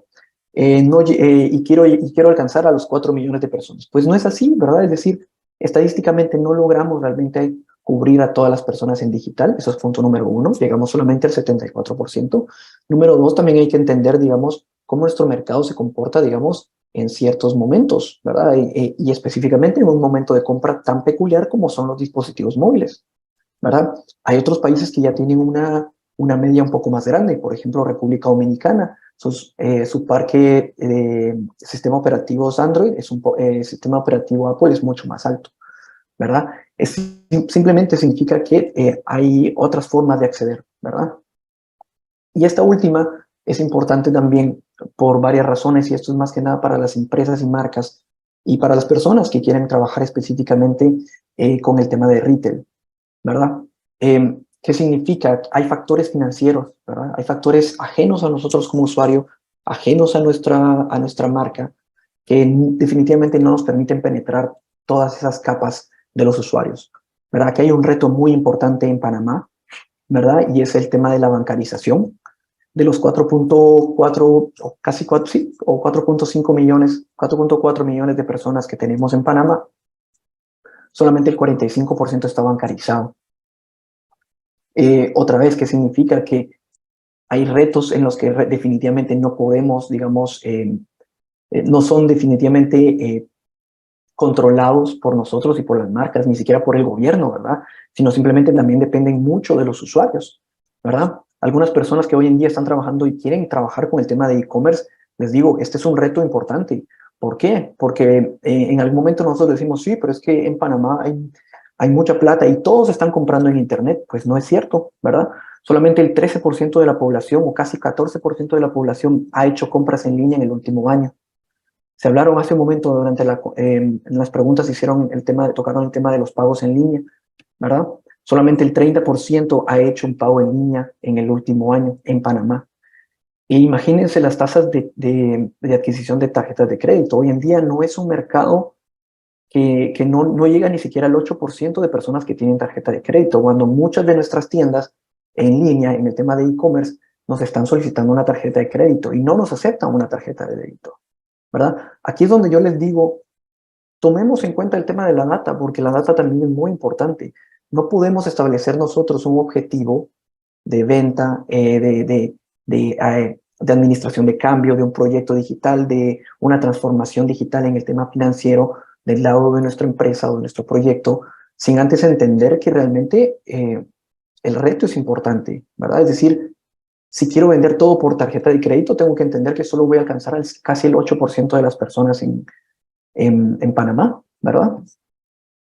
Y quiero alcanzar a los 4 millones de personas. Pues no es así, ¿verdad? Es decir, estadísticamente no logramos realmente cubrir a todas las personas en digital. Eso es punto número uno. Llegamos solamente al 74%. Número dos, también hay que entender, digamos, cómo nuestro mercado se comporta, digamos, en ciertos momentos, ¿verdad? Y específicamente en un momento de compra tan peculiar como son los dispositivos móviles, ¿verdad? Hay otros países que ya tienen una media un poco más grande, por ejemplo, República Dominicana, su parque de sistema operativos Android, sistema operativo Apple es mucho más alto, ¿verdad? Simplemente significa que hay otras formas de acceder, ¿verdad? Y esta última es importante también por varias razones, y esto es más que nada para las empresas y marcas y para las personas que quieren trabajar específicamente con el tema de retail, ¿verdad? ¿Qué significa? Hay factores financieros, ¿verdad? Hay factores ajenos a nosotros como usuario, ajenos a nuestra marca, que definitivamente no nos permiten penetrar todas esas capas de los usuarios, ¿verdad? Aquí hay un reto muy importante en Panamá, ¿verdad? Y es el tema de la bancarización de los 4.4 o casi 4, sí, o 4.5 millones, 4.4 millones de personas que tenemos en Panamá, solamente el 45% está bancarizado. Otra vez, ¿qué significa? Que hay retos en los que definitivamente no podemos, digamos, no son definitivamente controlados por nosotros y por las marcas, ni siquiera por el gobierno, ¿verdad? Sino simplemente también dependen mucho de los usuarios, ¿verdad? Algunas personas que hoy en día están trabajando y quieren trabajar con el tema de e-commerce, les digo, este es un reto importante. ¿Por qué? Porque en algún momento nosotros decimos, sí, pero es que en Panamá hay mucha plata y todos están comprando en Internet. Pues no es cierto, ¿verdad? Solamente el 13% de la población o casi 14% de la población ha hecho compras en línea en el último año. Se hablaron hace un momento durante en las preguntas hicieron tocaron el tema de los pagos en línea, ¿verdad? Solamente el 30% ha hecho un pago en línea en el último año en Panamá. E imagínense las tasas de adquisición de tarjetas de crédito. Hoy en día no es un mercado que no llega ni siquiera al 8% de personas que tienen tarjeta de crédito, cuando muchas de nuestras tiendas en línea, en el tema de e-commerce, nos están solicitando una tarjeta de crédito y no nos aceptan una tarjeta de débito, ¿verdad? Aquí es donde yo les digo, tomemos en cuenta el tema de la data, porque la data también es muy importante. No podemos establecer nosotros un objetivo de venta, de administración de cambio, de un proyecto digital, de una transformación digital en el tema financiero del lado de nuestra empresa o de nuestro proyecto, sin antes entender que realmente el reto es importante, ¿verdad? Es decir, si quiero vender todo por tarjeta de crédito, tengo que entender que solo voy a alcanzar casi el 8% de las personas en Panamá, ¿verdad?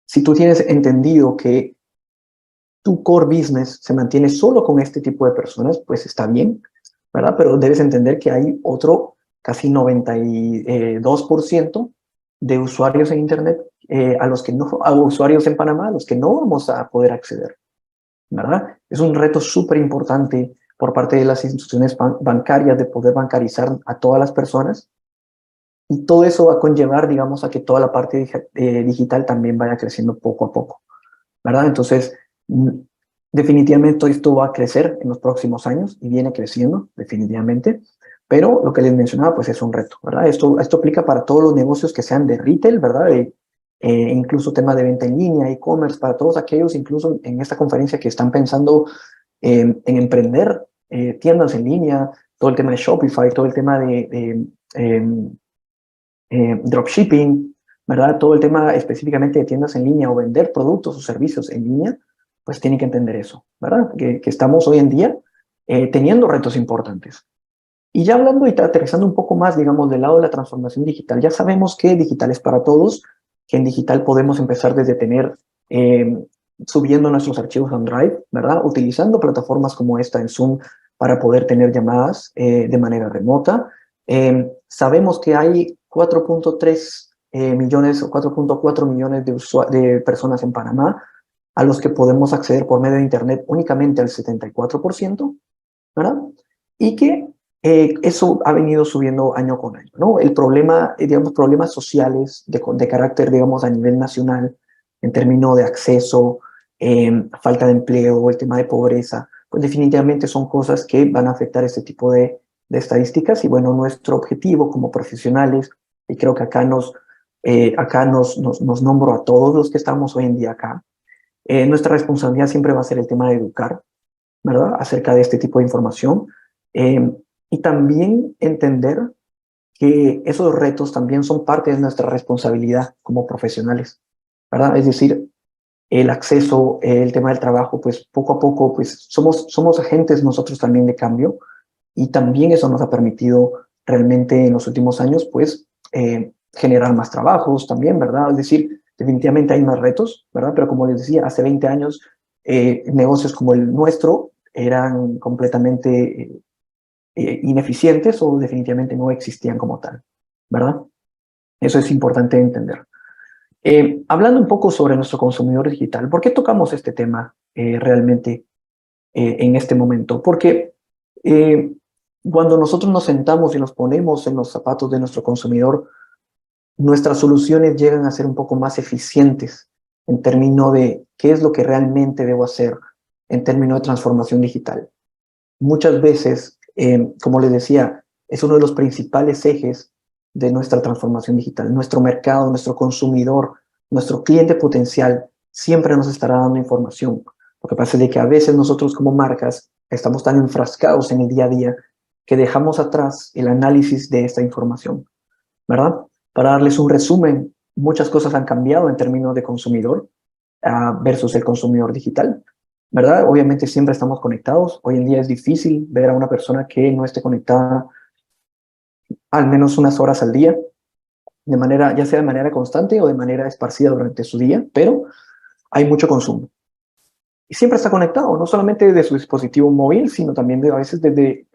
Si tú tienes entendido que tu core business se mantiene solo con este tipo de personas, pues está bien, ¿verdad? Pero debes entender que hay otro casi 92% de usuarios en Internet a usuarios en Panamá a los que no vamos a poder acceder, ¿verdad? Es un reto súper importante por parte de las instituciones bancarias de poder bancarizar a todas las personas y todo eso va a conllevar, digamos, a que toda la parte digital también vaya creciendo poco a poco, ¿verdad? Entonces, mm, definitivamente esto va a crecer en los próximos años y viene creciendo, definitivamente. Pero lo que les mencionaba, pues es un reto, ¿verdad? Esto aplica para todos los negocios que sean de retail, ¿verdad? Incluso tema de venta en línea, e-commerce, para todos aquellos, incluso en esta conferencia que están pensando en emprender tiendas en línea, todo el tema de Shopify, todo el tema dropshipping, ¿verdad? Todo el tema específicamente de tiendas en línea o vender productos o servicios en línea, pues tienen que entender eso, ¿verdad? Que estamos hoy en día teniendo retos importantes. Y ya hablando y aterrizando un poco más, digamos, del lado de la transformación digital, ya sabemos que digital es para todos, que en digital podemos empezar desde tener, subiendo nuestros archivos a un Drive, ¿verdad? Utilizando plataformas como esta en Zoom para poder tener llamadas de manera remota. Sabemos que hay 4.3 millones o 4.4 millones de personas en Panamá a los que podemos acceder por medio de Internet únicamente al 74%, ¿verdad? Y que eso ha venido subiendo año con año, ¿no? El problema, digamos, problemas sociales de carácter, digamos, a nivel nacional, en términos de acceso, falta de empleo, el tema de pobreza, pues definitivamente son cosas que van a afectar este tipo de estadísticas y bueno, nuestro objetivo como profesionales, y creo que acá nos nombro a todos los que estamos hoy en día acá, nuestra responsabilidad siempre va a ser el tema de educar, ¿verdad? Acerca de este tipo de información. Eh, y también entender que esos retos también son parte de nuestra responsabilidad como profesionales, ¿verdad? Es decir, el acceso, el tema del trabajo, pues poco a poco, pues somos agentes nosotros también de cambio y también eso nos ha permitido realmente en los últimos años, pues, generar más trabajos también, ¿verdad? Es decir, definitivamente hay más retos, ¿verdad? Pero como les decía, hace 20 años, negocios como el nuestro eran completamente ineficientes o definitivamente no existían como tal, ¿verdad? Eso es importante entender. Hablando un poco sobre nuestro consumidor digital, ¿por qué tocamos este tema realmente en este momento? Porque eh, cuando nosotros nos sentamos y nos ponemos en los zapatos de nuestro consumidor, nuestras soluciones llegan a ser un poco más eficientes en términos de qué es lo que realmente debo hacer en términos de transformación digital. Muchas veces, como les decía, es uno de los principales ejes de nuestra transformación digital. Nuestro mercado, nuestro consumidor nuestro cliente potencial siempre nos estará dando información. Lo que pasa es de que a veces nosotros como marcas estamos tan enfrascados en el día a día que dejamos atrás el análisis de esta información, ¿verdad? Para darles un resumen, muchas cosas han cambiado en términos de consumidor versus el consumidor digital, ¿verdad? Obviamente siempre estamos conectados. Hoy en día es difícil ver a una persona que no esté conectada al menos unas horas al día, de manera, ya sea de manera constante o de manera esparcida durante su día, pero hay mucho consumo. Y siempre está conectado, no solamente de su dispositivo móvil, sino también a veces desde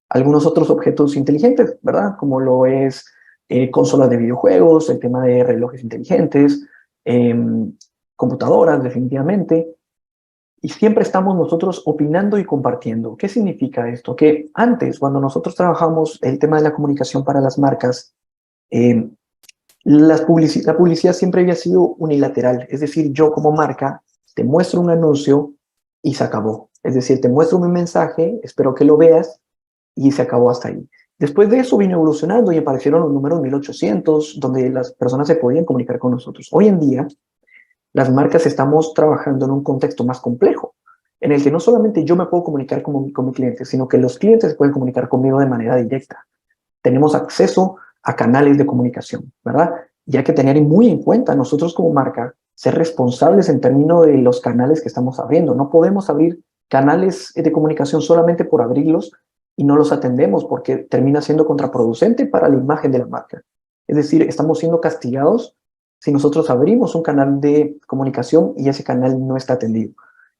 algunos otros objetos inteligentes, ¿verdad? Como lo es consolas de videojuegos, el tema de relojes inteligentes, eh, computadoras, definitivamente. Y siempre estamos nosotros opinando y compartiendo. ¿Qué significa esto? Que antes, cuando nosotros trabajamos el tema de la comunicación para las marcas, eh, la publicidad siempre había sido unilateral. Es decir, yo como marca te muestro un anuncio y se acabó. Es decir, te muestro un mensaje, espero que lo veas y se acabó hasta ahí. Después de eso vino evolucionando y aparecieron los números 1800, donde las personas se podían comunicar con nosotros. Hoy en día, las marcas estamos trabajando en un contexto más complejo, en el que no solamente yo me puedo comunicar con mi cliente, sino que los clientes se pueden comunicar conmigo de manera directa. Tenemos acceso a canales de comunicación, ¿verdad? Y hay que tener muy en cuenta nosotros como marca ser responsables en términos de los canales que estamos abriendo. No podemos abrir canales de comunicación solamente por abrirlos y no los atendemos porque termina siendo contraproducente para la imagen de la marca. Es decir, estamos siendo castigados si nosotros abrimos un canal de comunicación y ese canal no está atendido.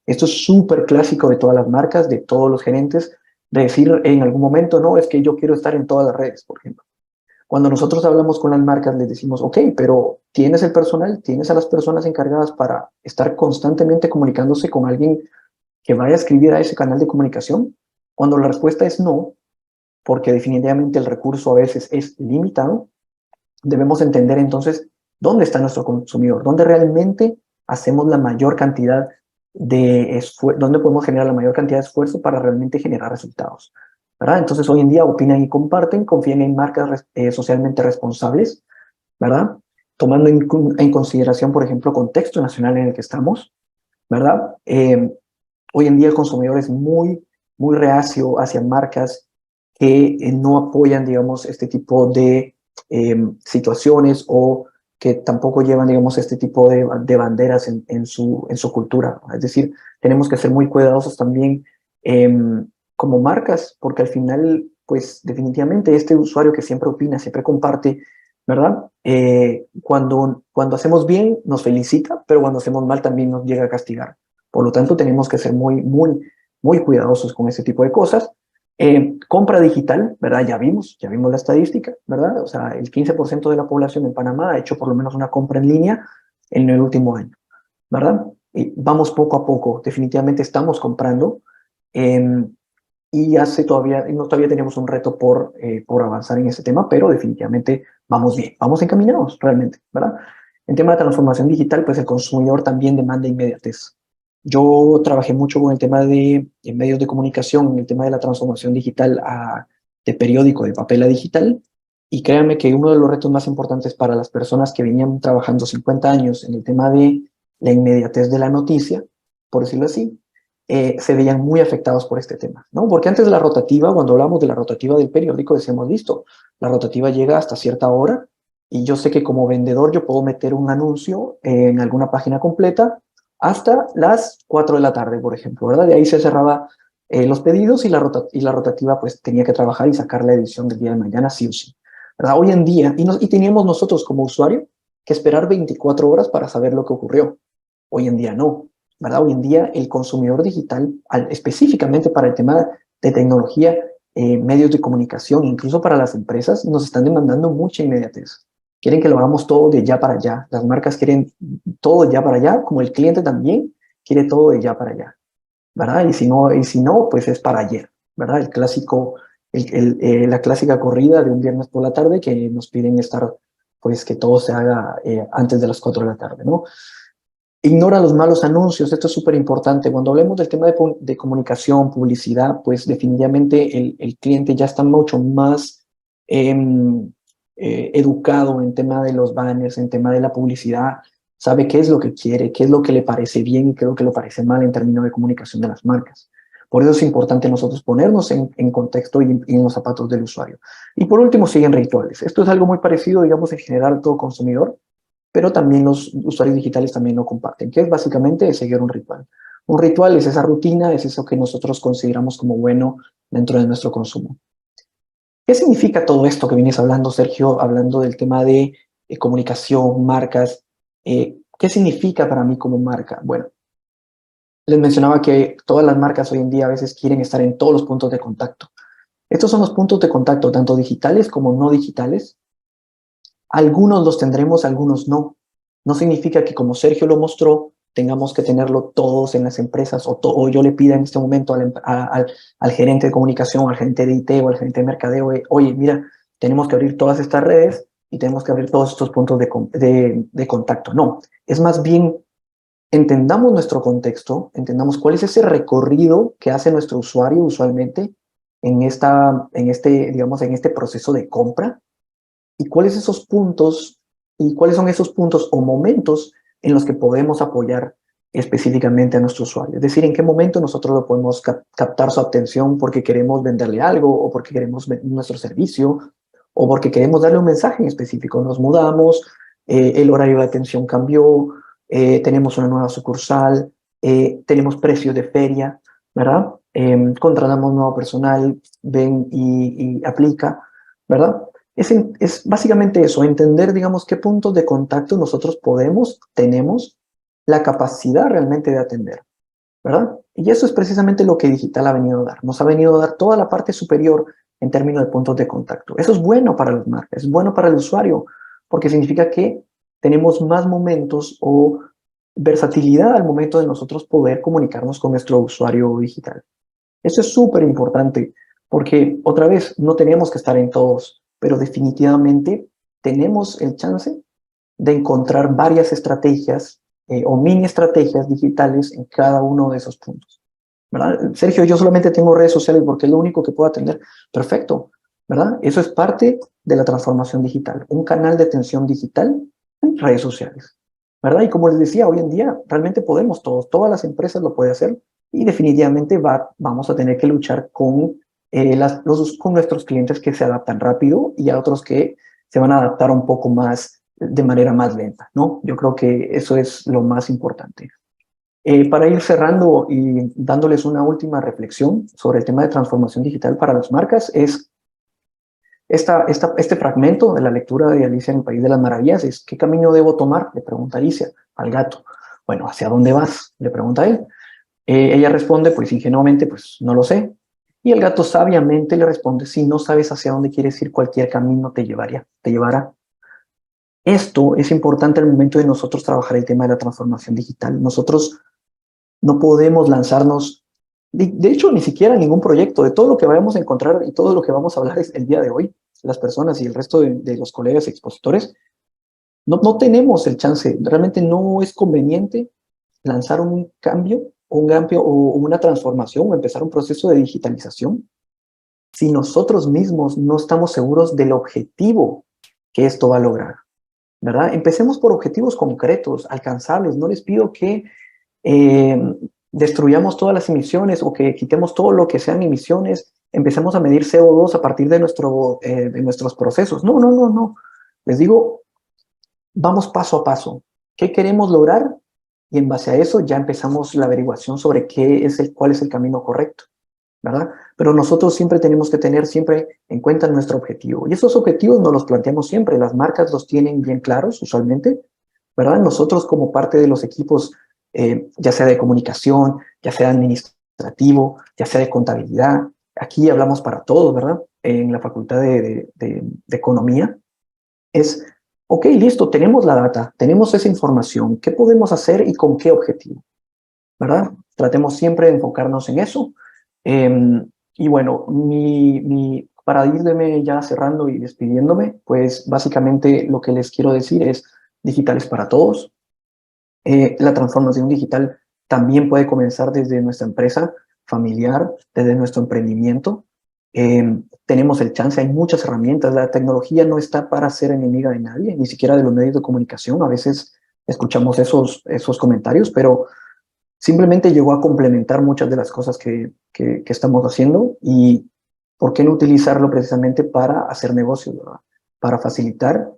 Esto es súper clásico de todas las marcas, de todos los gerentes, de decir en algún momento, no, es que yo quiero estar en todas las redes, por ejemplo. Cuando nosotros hablamos con las marcas, les decimos, ok, pero ¿tienes el personal? ¿Tienes a las personas encargadas para estar constantemente comunicándose con alguien que vaya a escribir a ese canal de comunicación? Cuando la respuesta es no, porque definitivamente el recurso a veces es limitado, debemos entender entonces dónde está nuestro consumidor, dónde realmente hacemos la mayor cantidad de esfuerzo, dónde podemos generar la mayor cantidad de esfuerzo para realmente generar resultados, ¿verdad? Entonces hoy en día opinan y comparten, confían en marcas socialmente responsables, ¿verdad? Tomando en consideración, por ejemplo, el contexto nacional en el que estamos, ¿verdad? Hoy en día el consumidor es muy reacio hacia marcas que no apoyan, digamos, este tipo de situaciones o que tampoco llevan, digamos, este tipo de banderas en su cultura. Es decir, tenemos que ser muy cuidadosos también como marcas, porque al final, pues definitivamente este usuario que siempre opina, siempre comparte, ¿verdad? Cuando hacemos bien nos felicita, pero cuando hacemos mal también nos llega a castigar. Por lo tanto, tenemos que ser muy cuidadosos con ese tipo de cosas. Compra digital, ¿verdad? Ya vimos la estadística, ¿verdad? O sea, el 15% de la población en Panamá ha hecho por lo menos una compra en línea en el último año, ¿verdad? Y vamos poco a poco, definitivamente estamos comprando eh, y todavía tenemos un reto por avanzar en ese tema, pero definitivamente vamos bien, vamos encaminados realmente, ¿verdad? En tema de transformación digital, pues el consumidor también demanda inmediatez. Yo trabajé mucho con el tema de medios de comunicación, en el tema de la transformación digital de periódico, de papel a digital, y créanme que uno de los retos más importantes para las personas que venían trabajando 50 años en el tema de la inmediatez de la noticia, por decirlo así, se veían muy afectados por este tema, ¿no? Porque antes de la rotativa, cuando hablamos de la rotativa del periódico, decíamos, listo, la rotativa llega hasta cierta hora y yo sé que como vendedor yo puedo meter un anuncio en alguna página completa hasta las 4 de la tarde, por ejemplo, ¿verdad? De ahí se cerraba los pedidos y la rotativa pues tenía que trabajar y sacar la edición del día de mañana sí o sí, ¿verdad? Hoy en día, y teníamos nosotros como usuario que esperar 24 horas para saber lo que ocurrió. Hoy en día no, ¿verdad? Hoy en día el consumidor digital, específicamente para el tema de tecnología, medios de comunicación, incluso para las empresas, nos están demandando mucha inmediatez. Quieren que lo hagamos todo de ya para allá. Las marcas quieren todo de ya para allá, como el cliente también quiere todo de ya para allá, ¿verdad? Y si no pues es para ayer, ¿verdad? El clásico, la clásica corrida de un viernes por la tarde que nos piden estar, pues que todo se haga antes de las 4 de la tarde, ¿no? Ignora los malos anuncios, esto es súper importante. Cuando hablemos del tema de comunicación, publicidad, pues definitivamente el cliente ya está mucho más educado en tema de los banners, en tema de la publicidad, sabe qué es lo que quiere, qué es lo que le parece bien y qué es lo que le parece mal en términos de comunicación de las marcas. Por eso es importante nosotros ponernos en contexto y en los zapatos del usuario. Y por último, siguen rituales. Esto es algo muy parecido, digamos, en general a todo consumidor, pero también los usuarios digitales también lo comparten, que es básicamente seguir un ritual. Un ritual es esa rutina, es eso que nosotros consideramos como bueno dentro de nuestro consumo. ¿Qué significa todo esto que vienes hablando, Sergio, hablando del tema de comunicación, marcas? ¿Qué significa para mí como marca? Bueno, les mencionaba que todas las marcas hoy en día a veces quieren estar en todos los puntos de contacto. Estos son los puntos de contacto, tanto digitales como no digitales. Algunos los tendremos, algunos no. No significa que, como Sergio lo mostró, tengamos que tenerlo todos en las empresas o yo le pida en este momento al gerente de comunicación, al gerente de IT o al gerente de mercadeo, oye, mira, tenemos que abrir todas estas redes y tenemos que abrir todos estos puntos de contacto. No, es más bien entendamos nuestro contexto, entendamos cuál es ese recorrido que hace nuestro usuario usualmente digamos, en este proceso de compra y cuáles son esos puntos o momentos en los que podemos apoyar específicamente a nuestro usuario. Es decir, en qué momento nosotros lo podemos captar su atención porque queremos venderle algo o porque queremos nuestro servicio o porque queremos darle un mensaje en específico. Nos mudamos, el horario de atención cambió, tenemos una nueva sucursal, tenemos precios de feria, ¿verdad? Contratamos nuevo personal, ven y aplica, ¿verdad? Es básicamente eso, entender, digamos, qué puntos de contacto nosotros tenemos la capacidad realmente de atender, ¿verdad? Y eso es precisamente lo que digital ha venido a dar. Nos ha venido a dar toda la parte superior en términos de puntos de contacto. Eso es bueno para las marcas, es bueno para el usuario, porque significa que tenemos más momentos o versatilidad al momento de nosotros poder comunicarnos con nuestro usuario digital. Eso es súper importante, porque otra vez, no tenemos que estar en todos, pero definitivamente tenemos el chance de encontrar varias estrategias o mini estrategias digitales en cada uno de esos puntos, ¿verdad? Sergio, yo solamente tengo redes sociales porque es lo único que puedo atender. Perfecto, ¿verdad? Eso es parte de la transformación digital, un canal de atención digital en redes sociales, ¿verdad? Y como les decía, hoy en día realmente podemos todos, todas las empresas lo pueden hacer y definitivamente vamos a tener que luchar con nuestros clientes que se adaptan rápido y a otros que se van a adaptar un poco más de manera más lenta, ¿no? Yo creo que eso es lo más importante. Para ir cerrando y dándoles una última reflexión sobre el tema de transformación digital para las marcas, es este fragmento de la lectura de Alicia en el País de las Maravillas, es ¿qué camino debo tomar? Le pregunta Alicia al gato. Bueno, ¿hacia dónde vas? Le pregunta él. Ella responde, pues ingenuamente, pues no lo sé. Y el gato sabiamente le responde, si no sabes hacia dónde quieres ir, cualquier camino te llevará. Esto es importante al momento de nosotros trabajar el tema de la transformación digital. Nosotros no podemos lanzarnos, de hecho, ni siquiera ningún proyecto, de todo lo que vayamos a encontrar y todo lo que vamos a hablar el día de hoy, las personas y el resto de los colegas expositores, no tenemos el chance, realmente no es conveniente lanzar un cambio, o una transformación o empezar un proceso de digitalización si nosotros mismos no estamos seguros del objetivo que esto va a lograr, ¿verdad? Empecemos por objetivos concretos, alcanzables. No les pido que destruyamos todas las emisiones o que quitemos todo lo que sean emisiones, empecemos a medir CO2 a partir de nuestros procesos. No, no, no, no. Les digo, vamos paso a paso. ¿Qué queremos lograr? Y en base a eso ya empezamos la averiguación sobre cuál es el camino correcto, ¿verdad? Pero nosotros siempre tenemos que tener siempre en cuenta nuestro objetivo. Y esos objetivos nos los planteamos siempre. Las marcas los tienen bien claros usualmente, ¿verdad? Nosotros como parte de los equipos, ya sea de comunicación, ya sea administrativo, ya sea de contabilidad, aquí hablamos para todos, ¿verdad? En la Facultad de Economía, es, ok, listo, tenemos la data, tenemos esa información, ¿qué podemos hacer y con qué objetivo? ¿Verdad? Tratemos siempre de enfocarnos en eso. Y bueno, para irme ya cerrando y despidiéndome, pues básicamente lo que les quiero decir es digitales para todos. La transformación digital también puede comenzar desde nuestra empresa familiar, desde nuestro emprendimiento. tenemos el chance, hay muchas herramientas, la tecnología no está para ser enemiga de nadie, ni siquiera de los medios de comunicación. A veces escuchamos esos comentarios, pero simplemente llegó a complementar muchas de las cosas que estamos haciendo, y ¿por qué no utilizarlo precisamente para hacer negocios, ¿verdad? Para facilitar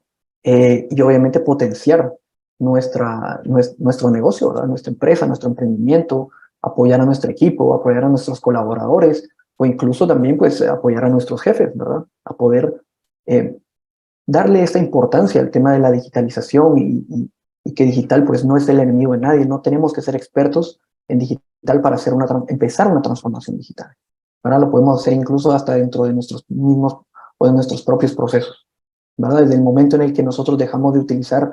y obviamente potenciar nuestro negocio, ¿verdad? Nuestra empresa, nuestro emprendimiento, apoyar a nuestro equipo, apoyar a nuestros colaboradores o incluso también pues apoyar a nuestros jefes, ¿verdad? A poder eh, darle esta importancia al tema de la digitalización y que digital pues no es el enemigo de nadie, no tenemos que ser expertos en digital para empezar una transformación digital. Ahora lo podemos hacer incluso hasta dentro de nuestros mismos o de nuestros propios procesos, ¿verdad? Desde el momento en el que nosotros dejamos de utilizar,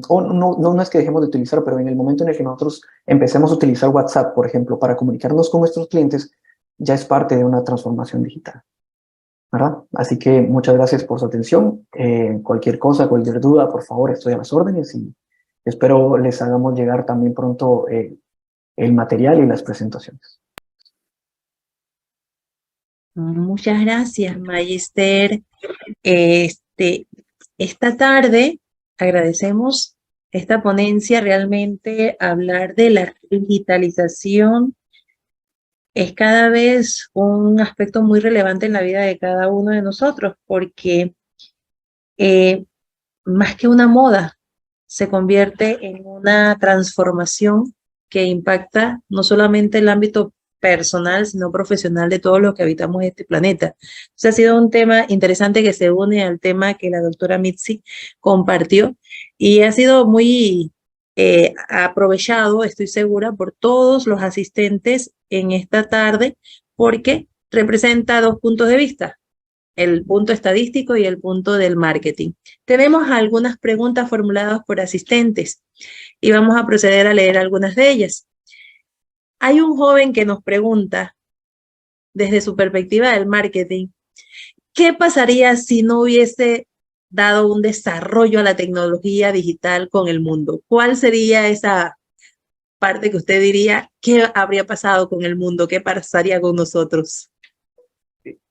o no es que dejemos de utilizar, pero en el momento en el que nosotros empecemos a utilizar WhatsApp, por ejemplo, para comunicarnos con nuestros clientes, ya es parte de una transformación digital, ¿verdad? Así que muchas gracias por su atención. Cualquier cosa, cualquier duda, por favor, estoy a las órdenes y espero les hagamos llegar también pronto el material y las presentaciones. Muchas gracias, Magister. Este, esta tarde agradecemos esta ponencia. Realmente hablar de la digitalización es cada vez un aspecto muy relevante en la vida de cada uno de nosotros, porque más que una moda, se convierte en una transformación que impacta no solamente el ámbito personal, sino profesional de todos los que habitamos este planeta. Entonces ha sido un tema interesante que se une al tema que la doctora Mitzi compartió y ha sido muy aprovechado, estoy segura, por todos los asistentes en esta tarde, porque representa dos puntos de vista: el punto estadístico y el punto del marketing. Tenemos algunas preguntas formuladas por asistentes y vamos a proceder a leer algunas de ellas. Hay un joven que nos pregunta, desde su perspectiva del marketing, ¿qué pasaría si no hubiese dado un desarrollo a la tecnología digital con el mundo? ¿Cuál sería esa parte que usted diría, qué habría pasado con el mundo? ¿Qué pasaría con nosotros?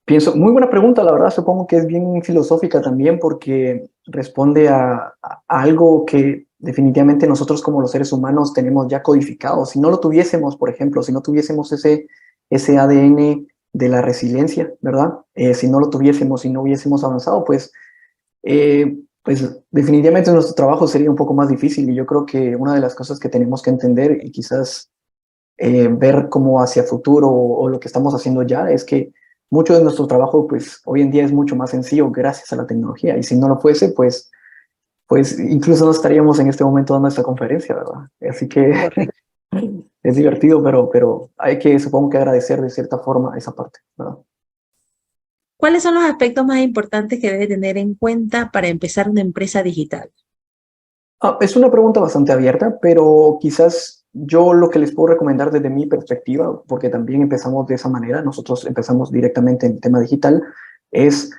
Pienso, muy buena pregunta, la verdad, supongo que es bien filosófica también porque responde a algo que definitivamente nosotros como los seres humanos tenemos ya codificado. Si no lo tuviésemos, por ejemplo, si no tuviésemos ese ADN de la resiliencia, ¿verdad? Si no lo tuviésemos, si no hubiésemos avanzado, pues definitivamente nuestro trabajo sería un poco más difícil, y yo creo que una de las cosas que tenemos que entender y quizás ver como hacia futuro o lo que estamos haciendo ya es que mucho de nuestro trabajo pues hoy en día es mucho más sencillo gracias a la tecnología, y si no lo fuese pues incluso no estaríamos en este momento dando esta conferencia, ¿verdad? Así que Correcto. es divertido, pero hay que, supongo que agradecer de cierta forma esa parte, ¿verdad? ¿Cuáles son los aspectos más importantes que debe tener en cuenta para empezar una empresa digital? Es una pregunta bastante abierta, pero quizás yo lo que les puedo recomendar desde mi perspectiva, porque también empezamos de esa manera, nosotros empezamos directamente en tema digital, es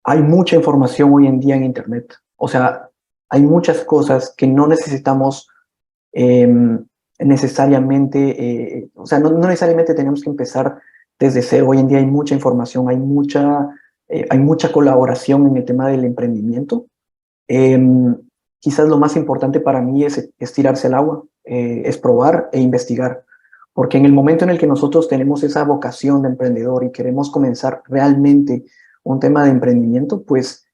hay mucha información hoy en día en Internet. O sea, hay muchas cosas que no necesitamos eh, necesariamente, o sea, no necesariamente tenemos que empezar desde cero. Hoy en día hay mucha información, hay mucha colaboración en el tema del emprendimiento. Quizás lo más importante para mí es tirarse al agua, es probar e investigar. Porque en el momento en el que nosotros tenemos esa vocación de emprendedor y queremos comenzar realmente un tema de emprendimiento, pues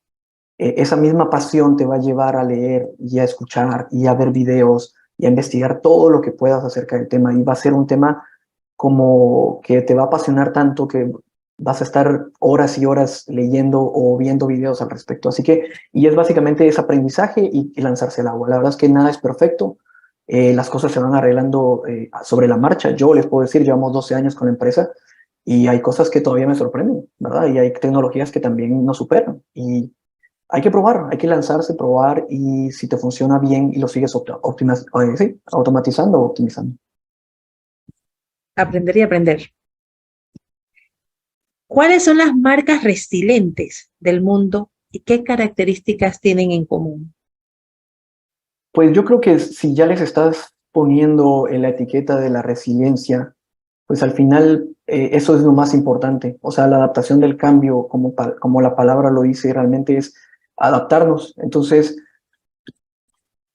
esa misma pasión te va a llevar a leer y a escuchar y a ver videos y a investigar todo lo que puedas acerca del tema. Y va a ser un tema como que te va a apasionar tanto que vas a estar horas y horas leyendo o viendo videos al respecto. Así que, y es básicamente ese aprendizaje y lanzarse al agua. La verdad es que nada es perfecto. Las cosas se van arreglando sobre la marcha. Yo les puedo decir, llevamos 12 años con la empresa y hay cosas que todavía me sorprenden, ¿verdad? Y hay tecnologías que también nos superan. Y hay que probar, hay que lanzarse, probar, y si te funciona bien y lo sigues sí, automatizando o optimizando. Aprender y aprender. ¿Cuáles son las marcas resilientes del mundo y qué características tienen en común? Pues yo creo que si ya les estás poniendo en la etiqueta de la resiliencia, pues al final eso es lo más importante. O sea, la adaptación del cambio, como la palabra lo dice, realmente es adaptarnos. Entonces,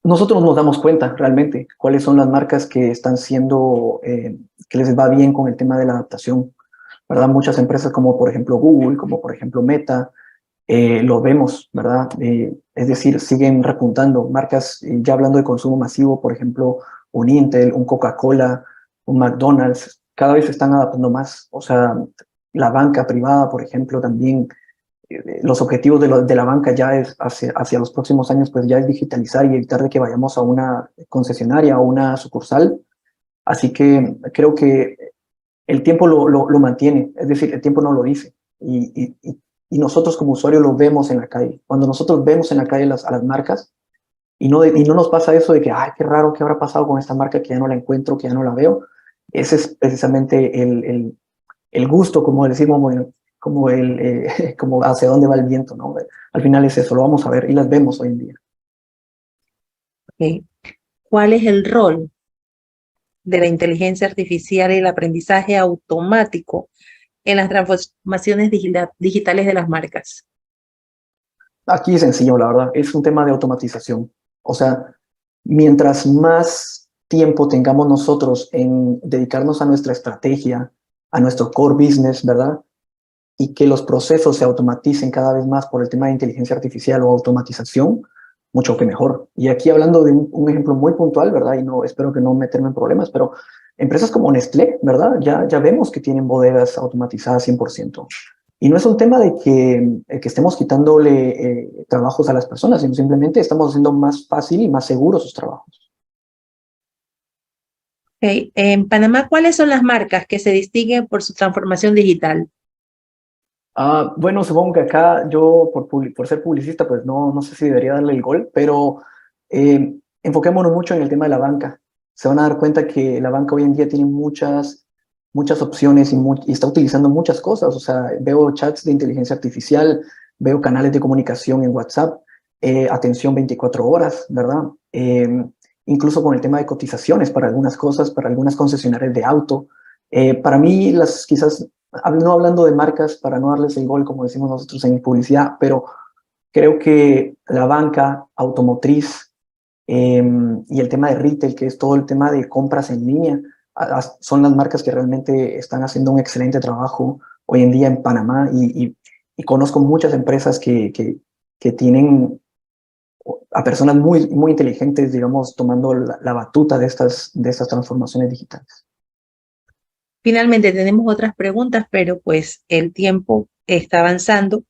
nosotros nos damos cuenta realmente cuáles son las marcas que están siendo, que les va bien con el tema de la adaptación, ¿verdad? Muchas empresas como por ejemplo Google, como por ejemplo Meta, lo vemos, ¿verdad? Es decir, siguen repuntando marcas, ya hablando de consumo masivo, por ejemplo, un Intel, un Coca-Cola, un McDonald's, cada vez se están adaptando más. O sea, la banca privada, por ejemplo, también los objetivos de la banca ya es hacia los próximos años, pues ya es digitalizar y evitar de que vayamos a una concesionaria o una sucursal. Así que creo que el tiempo lo mantiene, es decir, el tiempo no lo dice. Y nosotros como usuarios lo vemos en la calle. Cuando nosotros vemos en la calle a las marcas y no nos pasa eso de que, ay, qué raro, ¿qué habrá pasado con esta marca que ya no la encuentro, que ya no la veo? Ese es precisamente el gusto, como decimos, como hacia dónde va el viento, ¿no? Al final es eso, lo vamos a ver y las vemos hoy en día. ¿Ok? ¿Cuál es el rol de la inteligencia artificial y el aprendizaje automático en las transformaciones digitales de las marcas? Aquí es sencillo, la verdad, es un tema de automatización. O sea, mientras más tiempo tengamos nosotros en dedicarnos a nuestra estrategia, a nuestro core business, ¿verdad? Y que los procesos se automaticen cada vez más por el tema de inteligencia artificial o automatización, mucho que mejor. Y aquí hablando de un ejemplo muy puntual, ¿verdad? Y no espero que no meterme en problemas, pero empresas como Nestlé, ¿verdad? Ya vemos que tienen bodegas automatizadas 100%. Y no es un tema de que estemos quitándole trabajos a las personas, sino simplemente estamos haciendo más fácil y más seguros sus trabajos. Ok, en Panamá, ¿cuáles son las marcas que se distinguen por su transformación digital? Bueno, supongo que acá yo, por ser publicista, pues no sé si debería darle el gol, pero enfoquémonos mucho en el tema de la banca. Se van a dar cuenta que la banca hoy en día tiene muchas opciones y está utilizando muchas cosas. O sea, veo chats de inteligencia artificial, veo canales de comunicación en WhatsApp, atención 24 horas, ¿verdad? Incluso con el tema de cotizaciones para algunas cosas, para algunas concesionarias de auto. Para mí, quizás no hablando de marcas para no darles el gol, como decimos nosotros en publicidad, pero creo que la banca automotriz y el tema de retail, que es todo el tema de compras en línea, son las marcas que realmente están haciendo un excelente trabajo hoy en día en Panamá y conozco muchas empresas que tienen a personas muy inteligentes, digamos, tomando la batuta de estas transformaciones digitales. Finalmente tenemos otras preguntas, pero pues el tiempo está avanzando.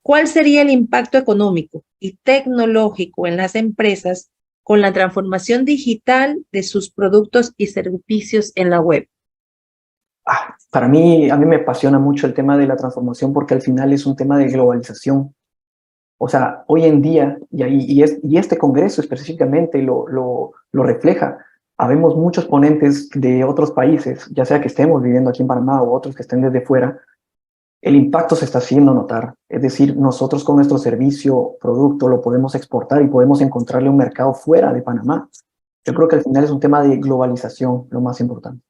¿Cuál sería el impacto económico y tecnológico en las empresas con la transformación digital de sus productos y servicios en la web? A mí me apasiona mucho el tema de la transformación porque al final es un tema de globalización. O sea, hoy en día, y este congreso específicamente lo refleja, habemos muchos ponentes de otros países, ya sea que estemos viviendo aquí en Panamá o otros que estén desde fuera, el impacto se está haciendo notar. Es decir, nosotros con nuestro servicio, producto, lo podemos exportar y podemos encontrarle un mercado fuera de Panamá. Yo creo que al final es un tema de globalización lo más importante.